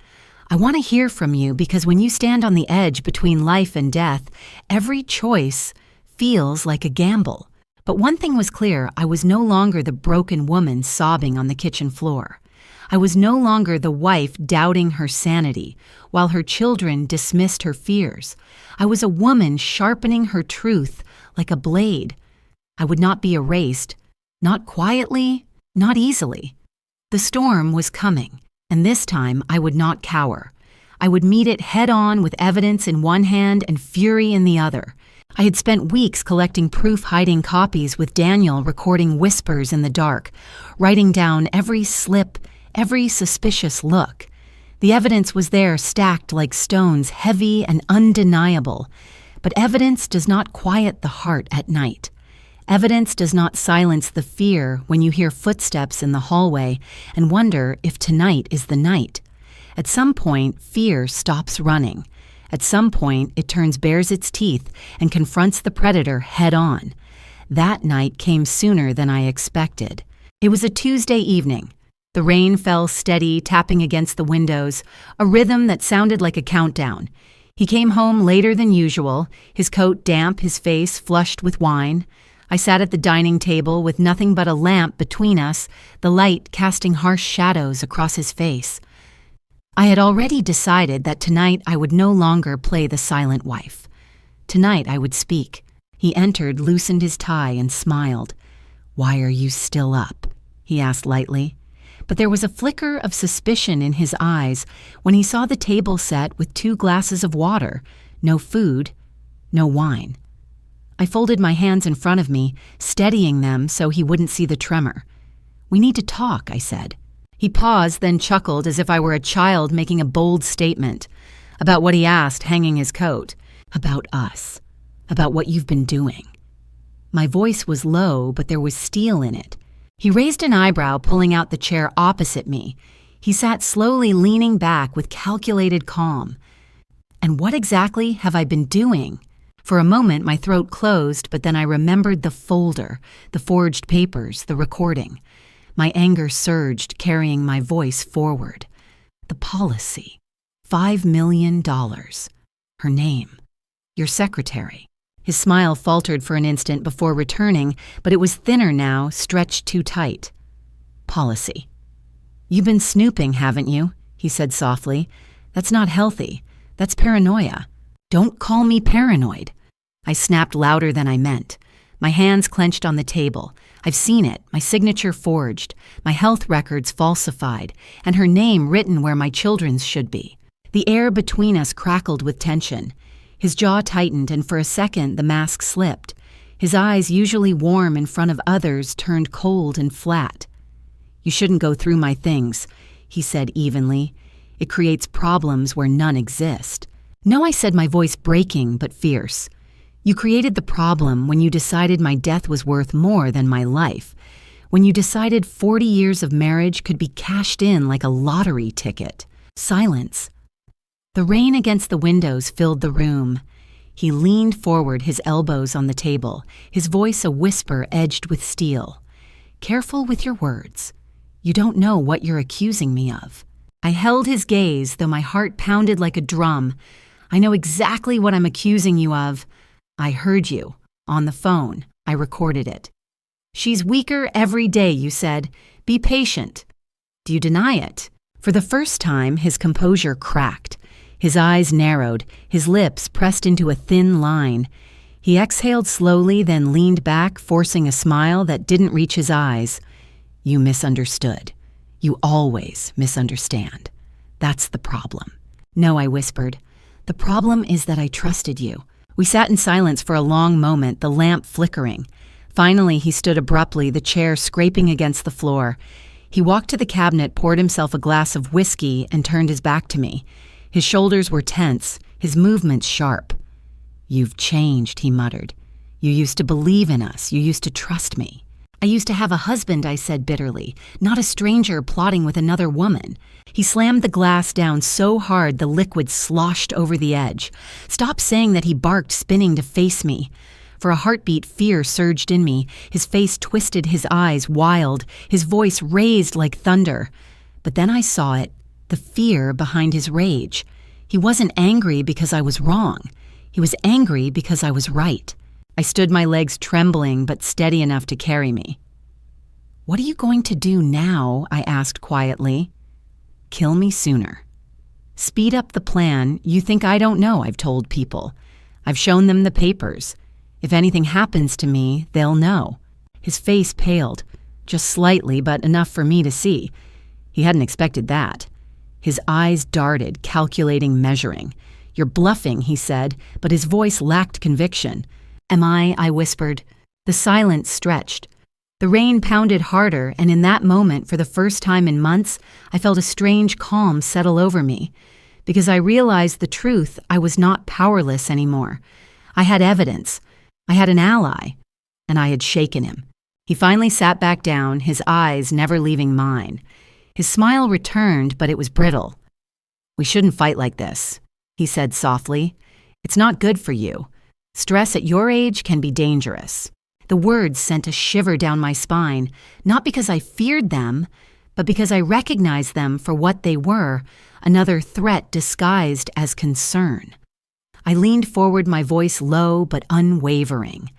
I want to hear from you, because when you stand on the edge between life and death, every choice feels like a gamble. But one thing was clear: I was no longer the broken woman sobbing on the kitchen floor. I was no longer the wife doubting her sanity, while her children dismissed her fears. I was a woman sharpening her truth like a blade. I would not be erased, not quietly, not easily. The storm was coming, and this time I would not cower. I would meet it head-on with evidence in one hand and fury in the other. I had spent weeks collecting proof-hiding copies, with Daniel recording whispers in the dark, writing down every slip, every suspicious look. The evidence was there, stacked like stones, heavy and undeniable. But evidence does not quiet the heart at night. Evidence does not silence the fear when you hear footsteps in the hallway and wonder if tonight is the night. At some point, fear stops running. At some point, it bares its teeth and confronts the predator head-on. That night came sooner than I expected. It was a Tuesday evening. The rain fell steady, tapping against the windows, a rhythm that sounded like a countdown. He came home later than usual, his coat damp, his face flushed with wine. I sat at the dining table with nothing but a lamp between us, the light casting harsh shadows across his face. I had already decided that tonight I would no longer play the silent wife. Tonight I would speak. He entered, loosened his tie, and smiled. "Why are you still up?" he asked lightly. But there was a flicker of suspicion in his eyes when he saw the table set with 2 glasses of water, no food, no wine. I folded my hands in front of me, steadying them so he wouldn't see the tremor. "We need to talk," I said. He paused, then chuckled as if I were a child making a bold statement. About what he asked, hanging his coat. About us. About what you've been doing. My voice was low, but there was steel in it. He raised an eyebrow, pulling out the chair opposite me. He sat slowly, leaning back with calculated calm. "And what exactly have I been doing?" For a moment, my throat closed, but then I remembered the folder, the forged papers, the recording. My anger surged, carrying my voice forward. The policy. $5 million. Her name. Your secretary. His smile faltered for an instant before returning, but it was thinner now, stretched too tight. Policy. You've been snooping, haven't you? He said softly. That's not healthy. That's paranoia. Don't call me paranoid. I snapped louder than I meant. My hands clenched on the table. I've seen it, my signature forged, my health records falsified, and her name written where my children's should be. The air between us crackled with tension. His jaw tightened, and for a second the mask slipped. His eyes, usually warm in front of others, turned cold and flat. You shouldn't go through my things, he said evenly. It creates problems where none exist. No, I said, my voice breaking but fierce. You created the problem when you decided my death was worth more than my life, when you decided 40 years of marriage could be cashed in like a lottery ticket. Silence. The rain against the windows filled the room. He leaned forward, his elbows on the table, his voice a whisper edged with steel. Careful with your words. You don't know what you're accusing me of. I held his gaze, though my heart pounded like a drum. I know exactly what I'm accusing you of. I heard you. On the phone. I recorded it. She's weaker every day, you said. Be patient. Do you deny it? For the first time, his composure cracked. His eyes narrowed, his lips pressed into a thin line. He exhaled slowly, then leaned back, forcing a smile that didn't reach his eyes. You misunderstood. You always misunderstand. That's the problem. No, I whispered. The problem is that I trusted you. We sat in silence for a long moment, the lamp flickering. Finally, he stood abruptly, the chair scraping against the floor. He walked to the cabinet, poured himself a glass of whiskey, and turned his back to me. His shoulders were tense, his movements sharp. You've changed, he muttered. You used to believe in us. You used to trust me. I used to have a husband, I said bitterly, not a stranger plotting with another woman. He slammed the glass down so hard the liquid sloshed over the edge. Stop saying that, he barked, spinning to face me. For a heartbeat, fear surged in me. His face twisted, his eyes wild, his voice raised like thunder. But then I saw it, the fear behind his rage. He wasn't angry because I was wrong. He was angry because I was right. I stood, my legs trembling but steady enough to carry me. What are you going to do now? I asked quietly. Kill me sooner. Speed up the plan. You think I don't know, I've told people. I've shown them the papers. If anything happens to me, they'll know. His face paled, just slightly, but enough for me to see. He hadn't expected that. His eyes darted, calculating, measuring. You're bluffing, he said, but his voice lacked conviction. Am I whispered. The silence stretched. The rain pounded harder, and in that moment, for the first time in months, I felt a strange calm settle over me. Because I realized the truth, I was not powerless anymore. I had evidence. I had an ally. And I had shaken him. He finally sat back down, his eyes never leaving mine. His smile returned, but it was brittle. We shouldn't fight like this, he said softly. It's not good for you. Stress at your age can be dangerous. The words sent a shiver down my spine, not because I feared them, but because I recognized them for what they were, another threat disguised as concern. I leaned forward, my voice low but unwavering.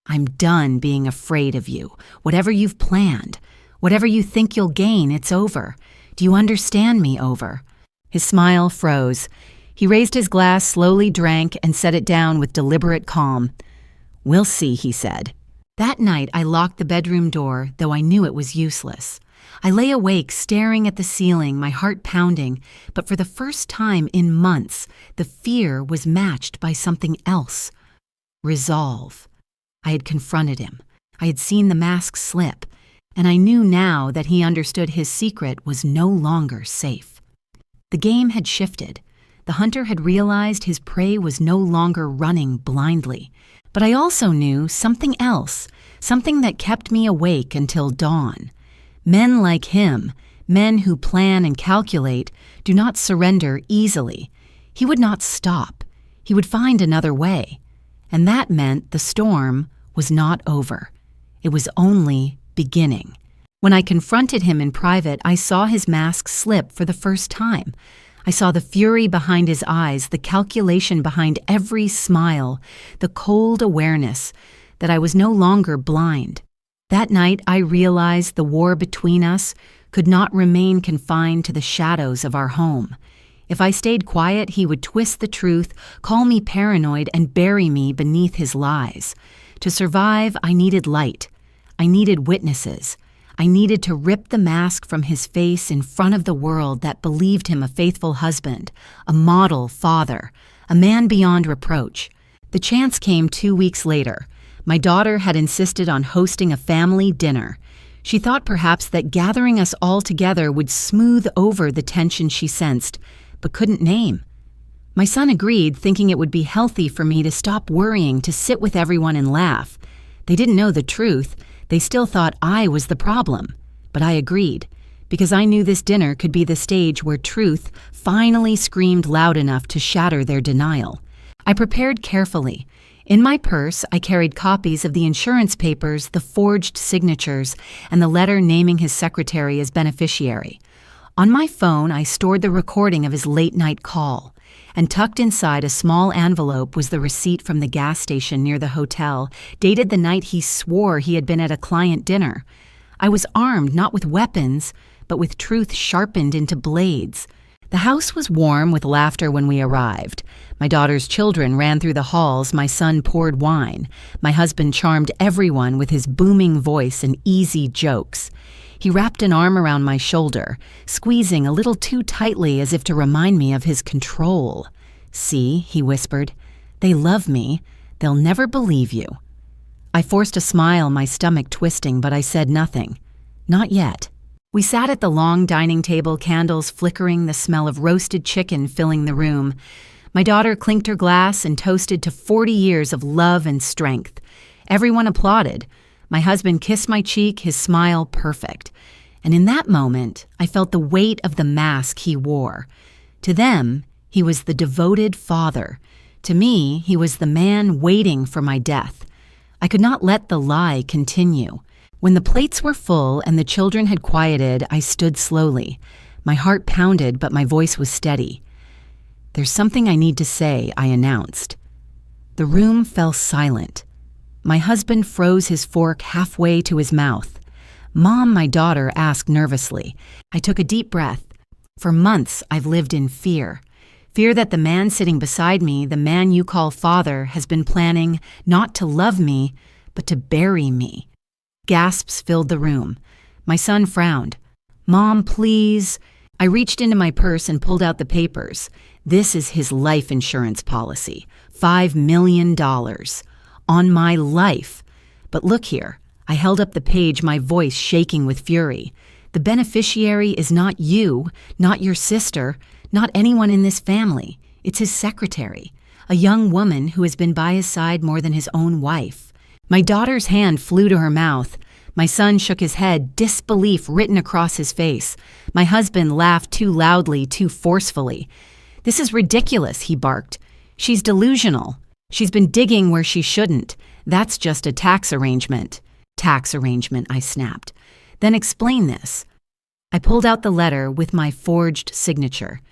I'm done being afraid of you. Whatever you've planned, whatever you think you'll gain, it's over. Do you understand me, over? His smile froze. He raised his glass, slowly drank, and set it down with deliberate calm. We'll see, he said. That night, I locked the bedroom door, though I knew it was useless. I lay awake, staring at the ceiling, my heart pounding, but for the first time in months, the fear was matched by something else. Resolve. I had confronted him. I had seen the mask slip, and I knew now that he understood his secret was no longer safe. The game had shifted. The hunter had realized his prey was no longer running blindly. But I also knew something else, something that kept me awake until dawn. Men like him, men who plan and calculate, do not surrender easily. He would not stop. He would find another way. And that meant the storm was not over. It was only beginning. When I confronted him in private, I saw his mask slip for the first time. I saw the fury behind his eyes, the calculation behind every smile, the cold awareness that I was no longer blind. That night I realized the war between us could not remain confined to the shadows of our home. If I stayed quiet, he would twist the truth, call me paranoid, and bury me beneath his lies. To survive, I needed light. I needed witnesses. I needed to rip the mask from his face in front of the world that believed him a faithful husband, a model father, a man beyond reproach. The chance came 2 weeks later. My daughter had insisted on hosting a family dinner. She thought perhaps that gathering us all together would smooth over the tension she sensed, but couldn't name. My son agreed, thinking it would be healthy for me to stop worrying, to sit with everyone and laugh. They didn't know the truth. They still thought I was the problem. But I agreed, because I knew this dinner could be the stage where truth finally screamed loud enough to shatter their denial. I prepared carefully. In my purse, I carried copies of the insurance papers, the forged signatures, and the letter naming his secretary as beneficiary. On my phone, I stored the recording of his late-night call, and tucked inside a small envelope was the receipt from the gas station near the hotel, dated the night he swore he had been at a client dinner. I was armed not with weapons, but with truth sharpened into blades. The house was warm with laughter when we arrived. My daughter's children ran through the halls, my son poured wine. My husband charmed everyone with his booming voice and easy jokes. He wrapped an arm around my shoulder, squeezing a little too tightly as if to remind me of his control. "See," he whispered, "they love me. They'll never believe you." I forced a smile, my stomach twisting, but I said nothing. Not yet. We sat at the long dining table, candles flickering, the smell of roasted chicken filling the room. My daughter clinked her glass and toasted to 40 years of love and strength. Everyone applauded. My husband kissed my cheek, his smile perfect. And in that moment, I felt the weight of the mask he wore. To them, he was the devoted father. To me, he was the man waiting for my death. I could not let the lie continue. When the plates were full and the children had quieted, I stood slowly. My heart pounded, but my voice was steady. "There's something I need to say," I announced. The room fell silent. My husband froze his fork halfway to his mouth. "Mom," my daughter asked nervously. I took a deep breath. For months, I've lived in fear. Fear that the man sitting beside me, the man you call father, has been planning not to love me, but to bury me. Gasps filled the room. My son frowned. "Mom, please." I reached into my purse and pulled out the papers. This is his life insurance policy. $5 million. On my life. But look here. I held up the page, my voice shaking with fury. The beneficiary is not you, not your sister, not anyone in this family. It's his secretary, a young woman who has been by his side more than his own wife. My daughter's hand flew to her mouth. My son shook his head, disbelief written across his face. My husband laughed too loudly, too forcefully. "This is ridiculous," he barked. "She's delusional. She's been digging where she shouldn't. That's just a tax arrangement." "Tax arrangement," I snapped. "Then explain this." I pulled out the letter with my forged signature.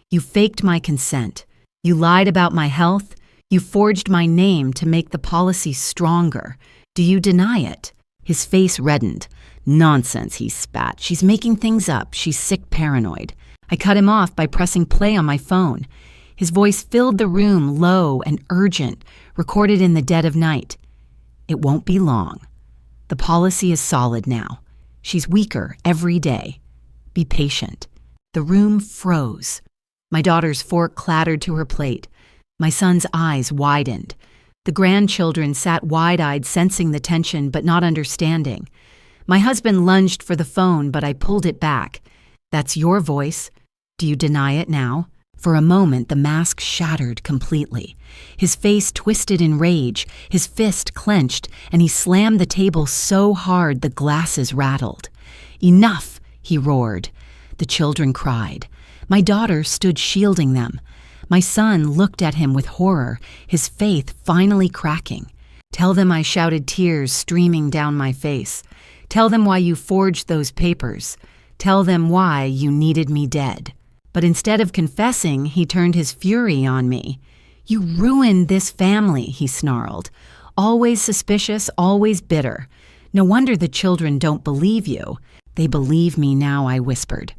"You faked my consent. You lied about my health. You forged my name to make the policy stronger. Do you deny it?" His face reddened. "Nonsense," he spat. "She's making things up. She's sick paranoid." I cut him off by pressing play on my phone. His voice filled the room, low and urgent, recorded in the dead of night. "It won't be long. The policy is solid now. She's weaker every day. Be patient." The room froze. My daughter's fork clattered to her plate. My son's eyes widened. The grandchildren sat wide-eyed, sensing the tension but not understanding. My husband lunged for the phone, but I pulled it back. "That's your voice. Do you deny it now?" For a moment, the mask shattered completely. His face twisted in rage, his fist clenched, and he slammed the table so hard the glasses rattled. "Enough!" he roared. The children cried. My daughter stood shielding them. My son looked at him with horror, his faith finally cracking. "Tell them," I shouted, tears streaming down my face. "Tell them why you forged those papers. Tell them why you needed me dead." But instead of confessing, he turned his fury on me. "You ruined this family," he snarled. "Always suspicious, always bitter. No wonder the children don't believe you." "They believe me now," I whispered.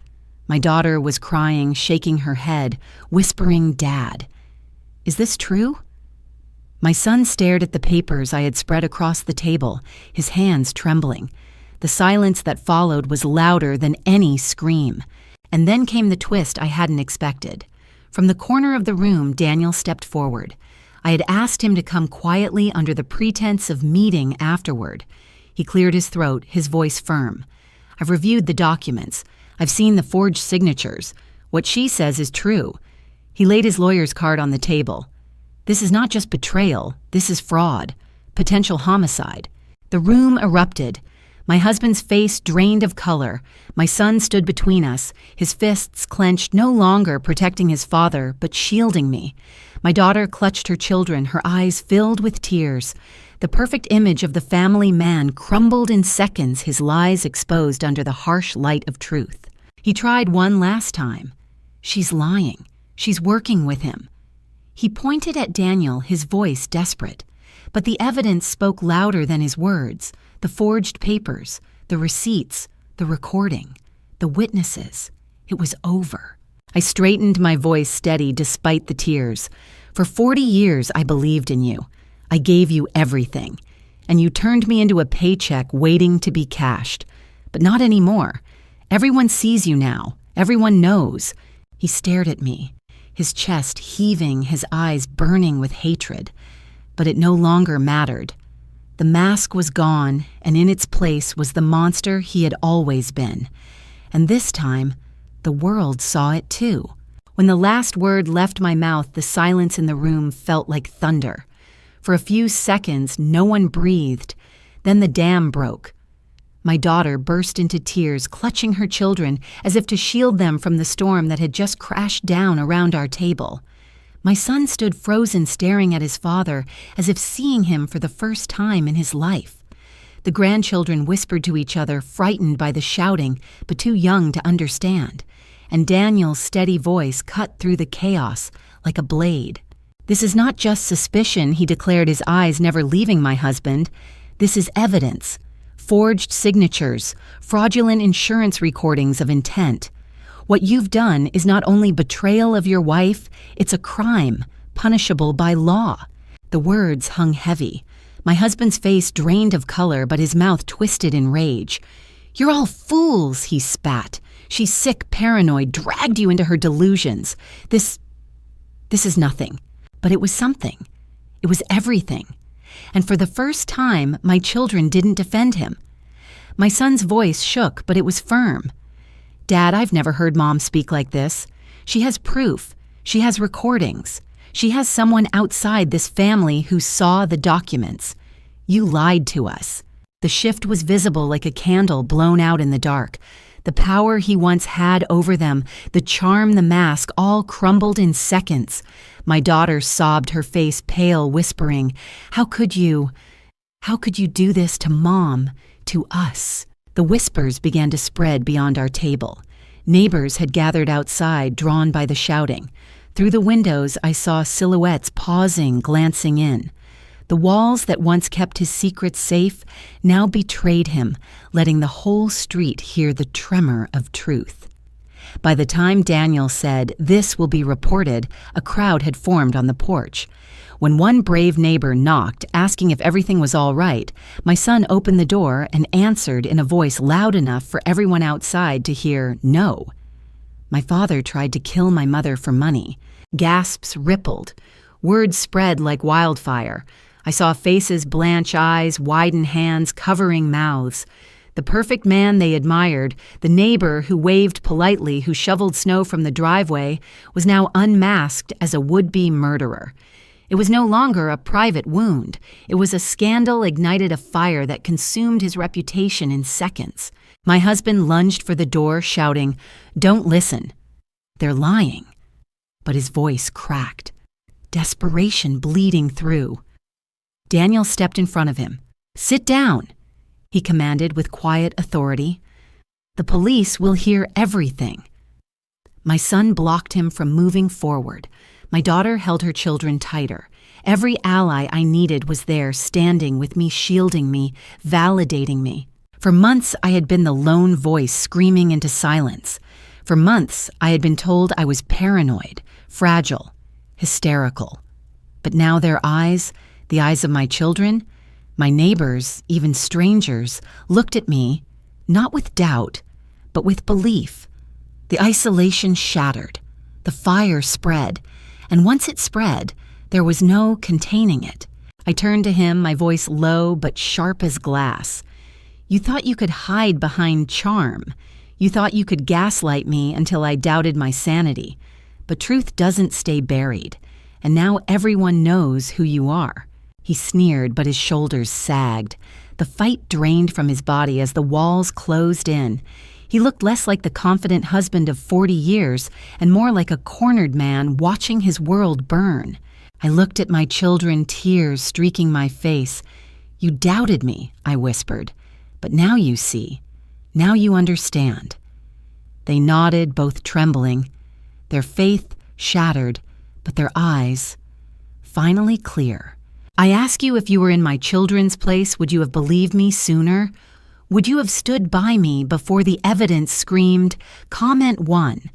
My daughter was crying, shaking her head, whispering, "Dad." "Is this true?" My son stared at the papers I had spread across the table, his hands trembling. The silence that followed was louder than any scream. And then came the twist I hadn't expected. From the corner of the room, Daniel stepped forward. I had asked him to come quietly under the pretense of meeting afterward. He cleared his throat, his voice firm. "I've reviewed the documents. I've seen the forged signatures. What she says is true." He laid his lawyer's card on the table. "This is not just betrayal. This is fraud. Potential homicide." The room erupted. My husband's face drained of color. My son stood between us, his fists clenched, no longer protecting his father, but shielding me. My daughter clutched her children, her eyes filled with tears. The perfect image of the family man crumbled in seconds, his lies exposed under the harsh light of truth. He tried one last time. "She's lying. She's working with him." He pointed at Daniel, his voice desperate. But the evidence spoke louder than his words. The forged papers, the receipts, the recording, the witnesses. It was over. I straightened, my voice steady despite the tears. "For 40 years I believed in you. I gave you everything. And you turned me into a paycheck waiting to be cashed. But not anymore. Everyone sees you now. Everyone knows." He stared at me, his chest heaving, his eyes burning with hatred. But it no longer mattered. The mask was gone, and in its place was the monster he had always been. And this time, the world saw it too. When the last word left my mouth, the silence in the room felt like thunder. For a few seconds, no one breathed. Then the dam broke. My daughter burst into tears, clutching her children as if to shield them from the storm that had just crashed down around our table. My son stood frozen, staring at his father, as if seeing him for the first time in his life. The grandchildren whispered to each other, frightened by the shouting, but too young to understand. And Daniel's steady voice cut through the chaos like a blade. "This is not just suspicion," he declared, his eyes never leaving my husband. "This is evidence. Forged signatures, fraudulent insurance recordings of intent. What you've done is not only betrayal of your wife, it's a crime, punishable by law." The words hung heavy. My husband's face drained of color, but his mouth twisted in rage. "You're all fools," he spat. "She's sick, paranoid, dragged you into her delusions. This is nothing." But it was something. It was everything. And for the first time, my children didn't defend him. My son's voice shook, but it was firm. "Dad, I've never heard Mom speak like this. She has proof. She has recordings. She has someone outside this family who saw the documents. You lied to us." The shift was visible like a candle blown out in the dark. The power he once had over them, the charm, the mask, all crumbled in seconds. My daughter sobbed, her face pale, whispering, How could you do this to Mom, to us?" The whispers began to spread beyond our table. Neighbors had gathered outside, drawn by the shouting. Through the windows, I saw silhouettes pausing, glancing in. The walls that once kept his secrets safe now betrayed him, letting the whole street hear the tremor of truth. By the time Daniel said, "This will be reported," a crowd had formed on the porch. When one brave neighbor knocked, asking if everything was all right, my son opened the door and answered in a voice loud enough for everyone outside to hear no. My father tried to kill my mother for money. Gasps rippled. Words spread like wildfire. I saw faces blanch, eyes widen, hands covering mouths. The perfect man they admired, the neighbor who waved politely, who shoveled snow from the driveway, was now unmasked as a would-be murderer. It was no longer a private wound. It was a scandal ignited a fire that consumed his reputation in seconds. My husband lunged for the door, shouting, "Don't listen. They're lying." But his voice cracked, desperation bleeding through. Daniel stepped in front of him. "Sit down," he commanded with quiet authority. "The police will hear everything." My son blocked him from moving forward. My daughter held her children tighter. Every ally I needed was there, standing with me, shielding me, validating me. For months, I had been the lone voice screaming into silence. For months, I had been told I was paranoid, fragile, hysterical. But now their eyes, the eyes of my children, my neighbors, even strangers, looked at me, not with doubt, but with belief. The isolation shattered. The fire spread. And once it spread, there was no containing it. I turned to him, my voice low but sharp as glass. You thought you could hide behind charm. You thought you could gaslight me until I doubted my sanity. But truth doesn't stay buried. And now everyone knows who you are. He sneered, but his shoulders sagged. The fight drained from his body as the walls closed in. He looked less like the confident husband of 40 years and more like a cornered man watching his world burn. I looked at my children, tears streaking my face. You doubted me, I whispered. But now you see. Now you understand. They nodded, both trembling. Their faith shattered, but their eyes finally clear. I ask you, if you were in my children's place, would you have believed me sooner? Would you have stood by me before the evidence screamed, Comment 1.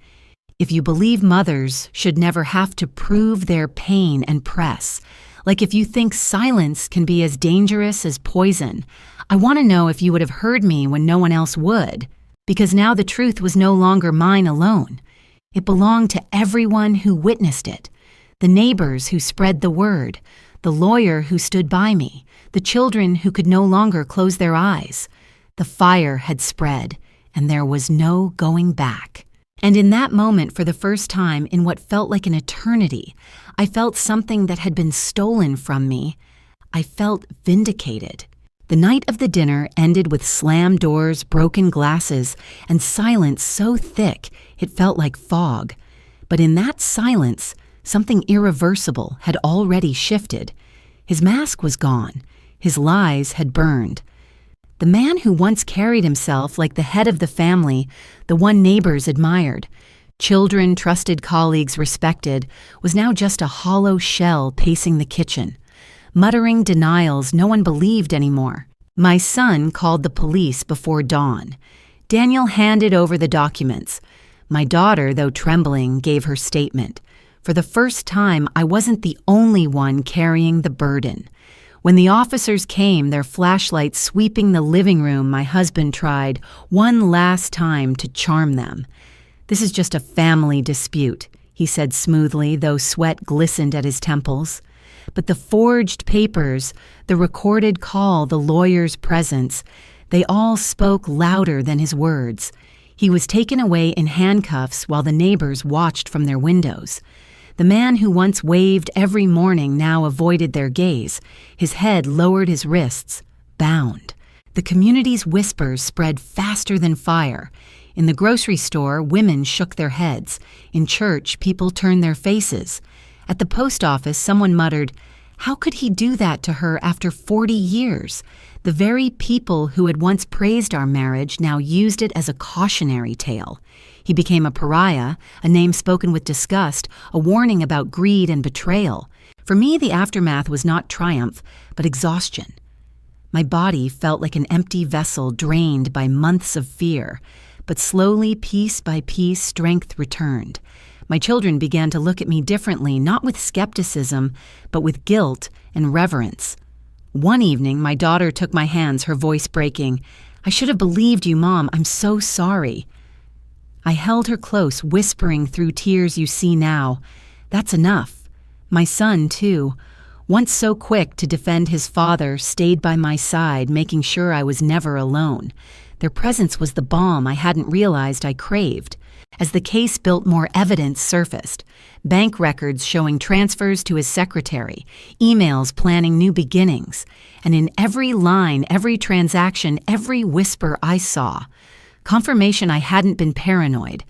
If you believe mothers should never have to prove their pain and press, like if you think silence can be as dangerous as poison, I want to know if you would have heard me when no one else would, because now the truth was no longer mine alone. It belonged to everyone who witnessed it, the neighbors who spread the word, the lawyer who stood by me, the children who could no longer close their eyes. The fire had spread, and there was no going back. And in that moment, for the first time in what felt like an eternity, I felt something that had been stolen from me. I felt vindicated. The night of the dinner ended with slammed doors, broken glasses, and silence so thick it felt like fog. But in that silence, something irreversible had already shifted. His mask was gone. His lies had burned. The man who once carried himself like the head of the family, the one neighbors admired, children, trusted colleagues respected, was now just a hollow shell pacing the kitchen, muttering denials no one believed anymore. My son called the police before dawn. Daniel handed over the documents. My daughter, though trembling, gave her statement. For the first time, I wasn't the only one carrying the burden. When the officers came, their flashlights sweeping the living room, my husband tried one last time to charm them. This is just a family dispute, he said smoothly, though sweat glistened at his temples. But the forged papers, the recorded call, the lawyer's presence, they all spoke louder than his words. He was taken away in handcuffs while the neighbors watched from their windows. The man who once waved every morning now avoided their gaze. His head lowered his wrists, bound. The community's whispers spread faster than fire. In the grocery store, women shook their heads. In church, people turned their faces. At the post office, someone muttered, "How could he do that to her after 40 years?" The very people who had once praised our marriage now used it as a cautionary tale. He became a pariah, a name spoken with disgust, a warning about greed and betrayal. For me, the aftermath was not triumph, but exhaustion. My body felt like an empty vessel drained by months of fear, but slowly, piece by piece, strength returned. My children began to look at me differently, not with skepticism, but with guilt and reverence. One evening, my daughter took my hands, her voice breaking. "I should have believed you, Mom. I'm so sorry." I held her close, whispering through tears, "You see now. That's enough." My son, too, once so quick to defend his father, stayed by my side, making sure I was never alone. Their presence was the balm I hadn't realized I craved. As the case built, more evidence surfaced. Bank records showing transfers to his secretary, emails planning new beginnings. And in every line, every transaction, every whisper I saw, confirmation I hadn't been paranoid.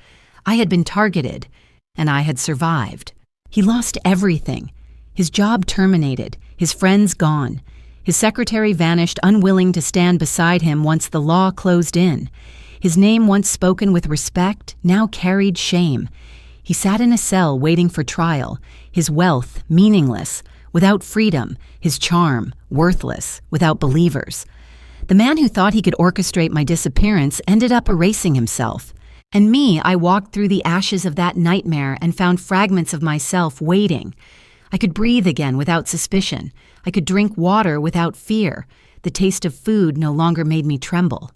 I had been targeted, and I had survived. He lost everything. His job terminated, his friends gone. His secretary vanished, unwilling to stand beside him once the law closed in. His name, once spoken with respect, now carried shame. He sat in a cell waiting for trial, his wealth meaningless, without freedom, his charm worthless, without believers. The man who thought he could orchestrate my disappearance ended up erasing himself. And me, I walked through the ashes of that nightmare and found fragments of myself waiting. I could breathe again without suspicion. I could drink water without fear. The taste of food no longer made me tremble.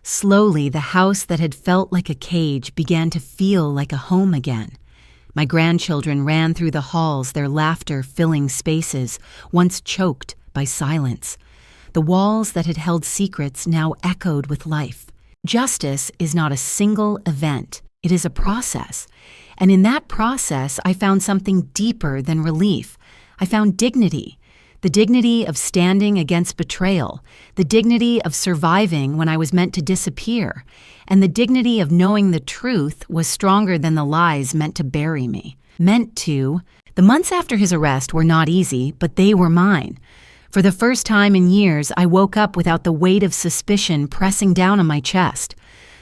Slowly, the house that had felt like a cage began to feel like a home again. My grandchildren ran through the halls, their laughter filling spaces, once choked by silence. The walls that had held secrets now echoed with life. Justice is not a single event. It is a process. And in that process, I found something deeper than relief. I found dignity. The dignity of standing against betrayal, the dignity of surviving when I was meant to disappear, and the dignity of knowing the truth was stronger than the lies meant to bury me. The months after his arrest were not easy, but they were mine. For the first time in years, I woke up without the weight of suspicion pressing down on my chest.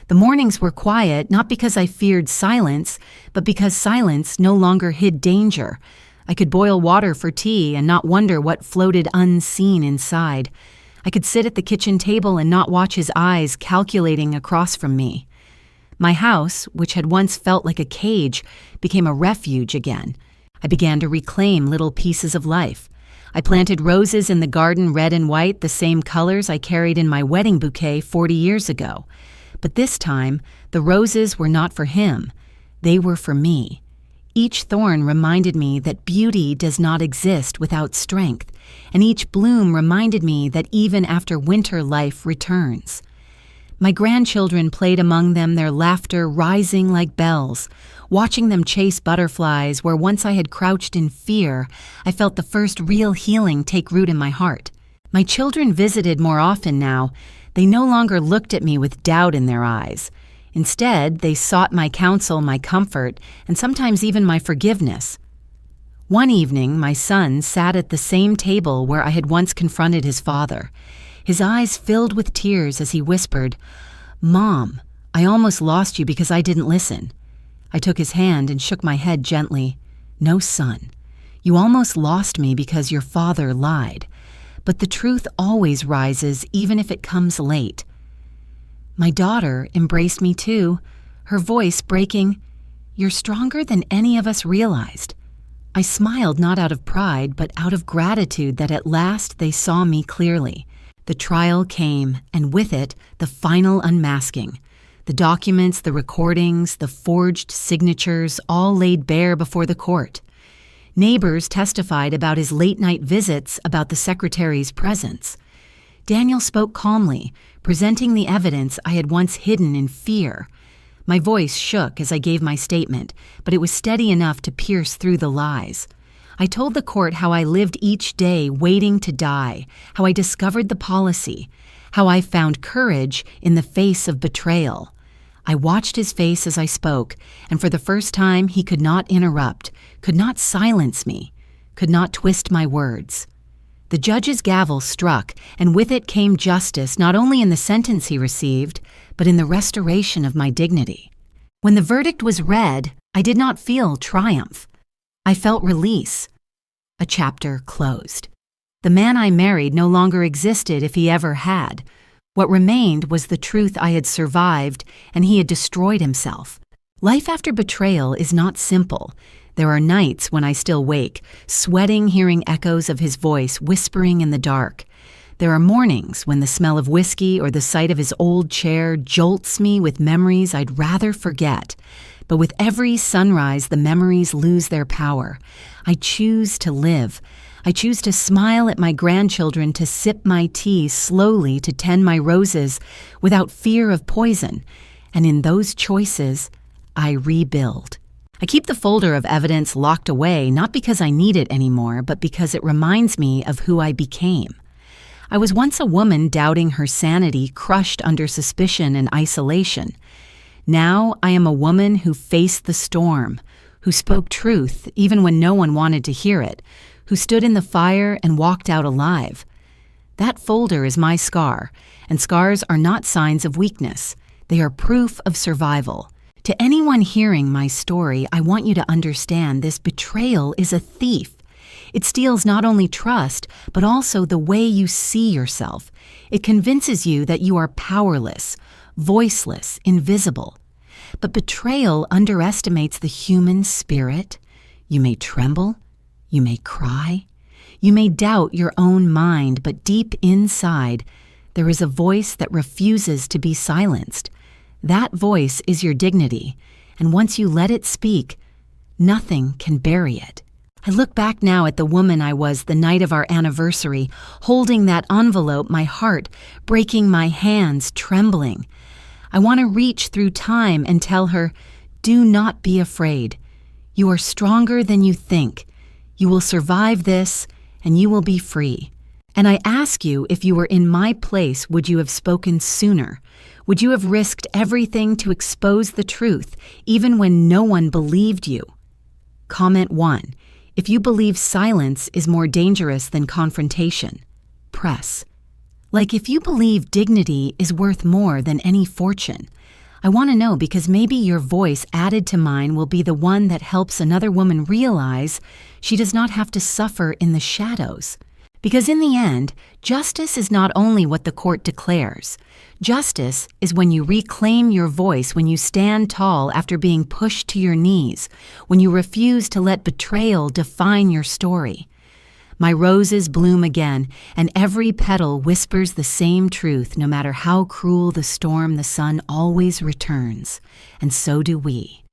The mornings were quiet, not because I feared silence, but because silence no longer hid danger. I could boil water for tea and not wonder what floated unseen inside. I could sit at the kitchen table and not watch his eyes calculating across from me. My house, which had once felt like a cage, became a refuge again. I began to reclaim little pieces of life. I planted roses in the garden, red and white, the same colors I carried in my wedding bouquet 40 years ago. But this time, the roses were not for him. They were for me. Each thorn reminded me that beauty does not exist without strength, and each bloom reminded me that even after winter, life returns. My grandchildren played among them, their laughter rising like bells. Watching them chase butterflies where once I had crouched in fear, I felt the first real healing take root in my heart. My children visited more often now. They no longer looked at me with doubt in their eyes. Instead, they sought my counsel, my comfort, and sometimes even my forgiveness. One evening, my son sat at the same table where I had once confronted his father. His eyes filled with tears as he whispered, "Mom, I almost lost you because I didn't listen." I took his hand and shook my head gently. "No, son, you almost lost me because your father lied. But the truth always rises even if it comes late." My daughter embraced me too, her voice breaking, "You're stronger than any of us realized." I smiled not out of pride, but out of gratitude that at last they saw me clearly. The trial came, and with it, the final unmasking. The documents, the recordings, the forged signatures, all laid bare before the court. Neighbors testified about his late-night visits, about the secretary's presence. Daniel spoke calmly, presenting the evidence I had once hidden in fear. My voice shook as I gave my statement, but it was steady enough to pierce through the lies. I told the court how I lived each day waiting to die, how I discovered the policy, how I found courage in the face of betrayal. I watched his face as I spoke, and for the first time he could not interrupt, could not silence me, could not twist my words. The judge's gavel struck, and with it came justice not only in the sentence he received, but in the restoration of my dignity. When the verdict was read, I did not feel triumph. I felt release. A chapter closed. The man I married no longer existed if he ever had. What remained was the truth I had survived, and he had destroyed himself. Life after betrayal is not simple. There are nights when I still wake, sweating hearing echoes of his voice whispering in the dark. There are mornings when the smell of whiskey or the sight of his old chair jolts me with memories I'd rather forget. But with every sunrise, the memories lose their power. I choose to live. I choose to smile at my grandchildren, to sip my tea slowly, to tend my roses without fear of poison. And in those choices, I rebuild. I keep the folder of evidence locked away, not because I need it anymore, but because it reminds me of who I became. I was once a woman doubting her sanity, crushed under suspicion and isolation. Now I am a woman who faced the storm, who spoke truth even when no one wanted to hear it, who stood in the fire and walked out alive. That folder is my scar, and scars are not signs of weakness. They are proof of survival. To anyone hearing my story, I want you to understand this betrayal is a thief. It steals not only trust, but also the way you see yourself. It convinces you that you are powerless, voiceless, invisible. But betrayal underestimates the human spirit. You may tremble, you may cry, you may doubt your own mind, but deep inside, there is a voice that refuses to be silenced. That voice is your dignity, and once you let it speak, nothing can bury it. I look back now at the woman I was the night of our anniversary, holding that envelope, my heart breaking, my hands trembling. I want to reach through time and tell her, do not be afraid. You are stronger than you think. You will survive this, and you will be free. And I ask you, if you were in my place, would you have spoken sooner? Would you have risked everything to expose the truth, even when no one believed you? Comment 1. If you believe silence is more dangerous than confrontation, press. Like if you believe dignity is worth more than any fortune. I want to know, because maybe your voice added to mine will be the one that helps another woman realize she does not have to suffer in the shadows. Because in the end, justice is not only what the court declares. Justice is when you reclaim your voice, when you stand tall after being pushed to your knees, when you refuse to let betrayal define your story. My roses bloom again, and every petal whispers the same truth. No matter how cruel the storm, the sun always returns, and so do we.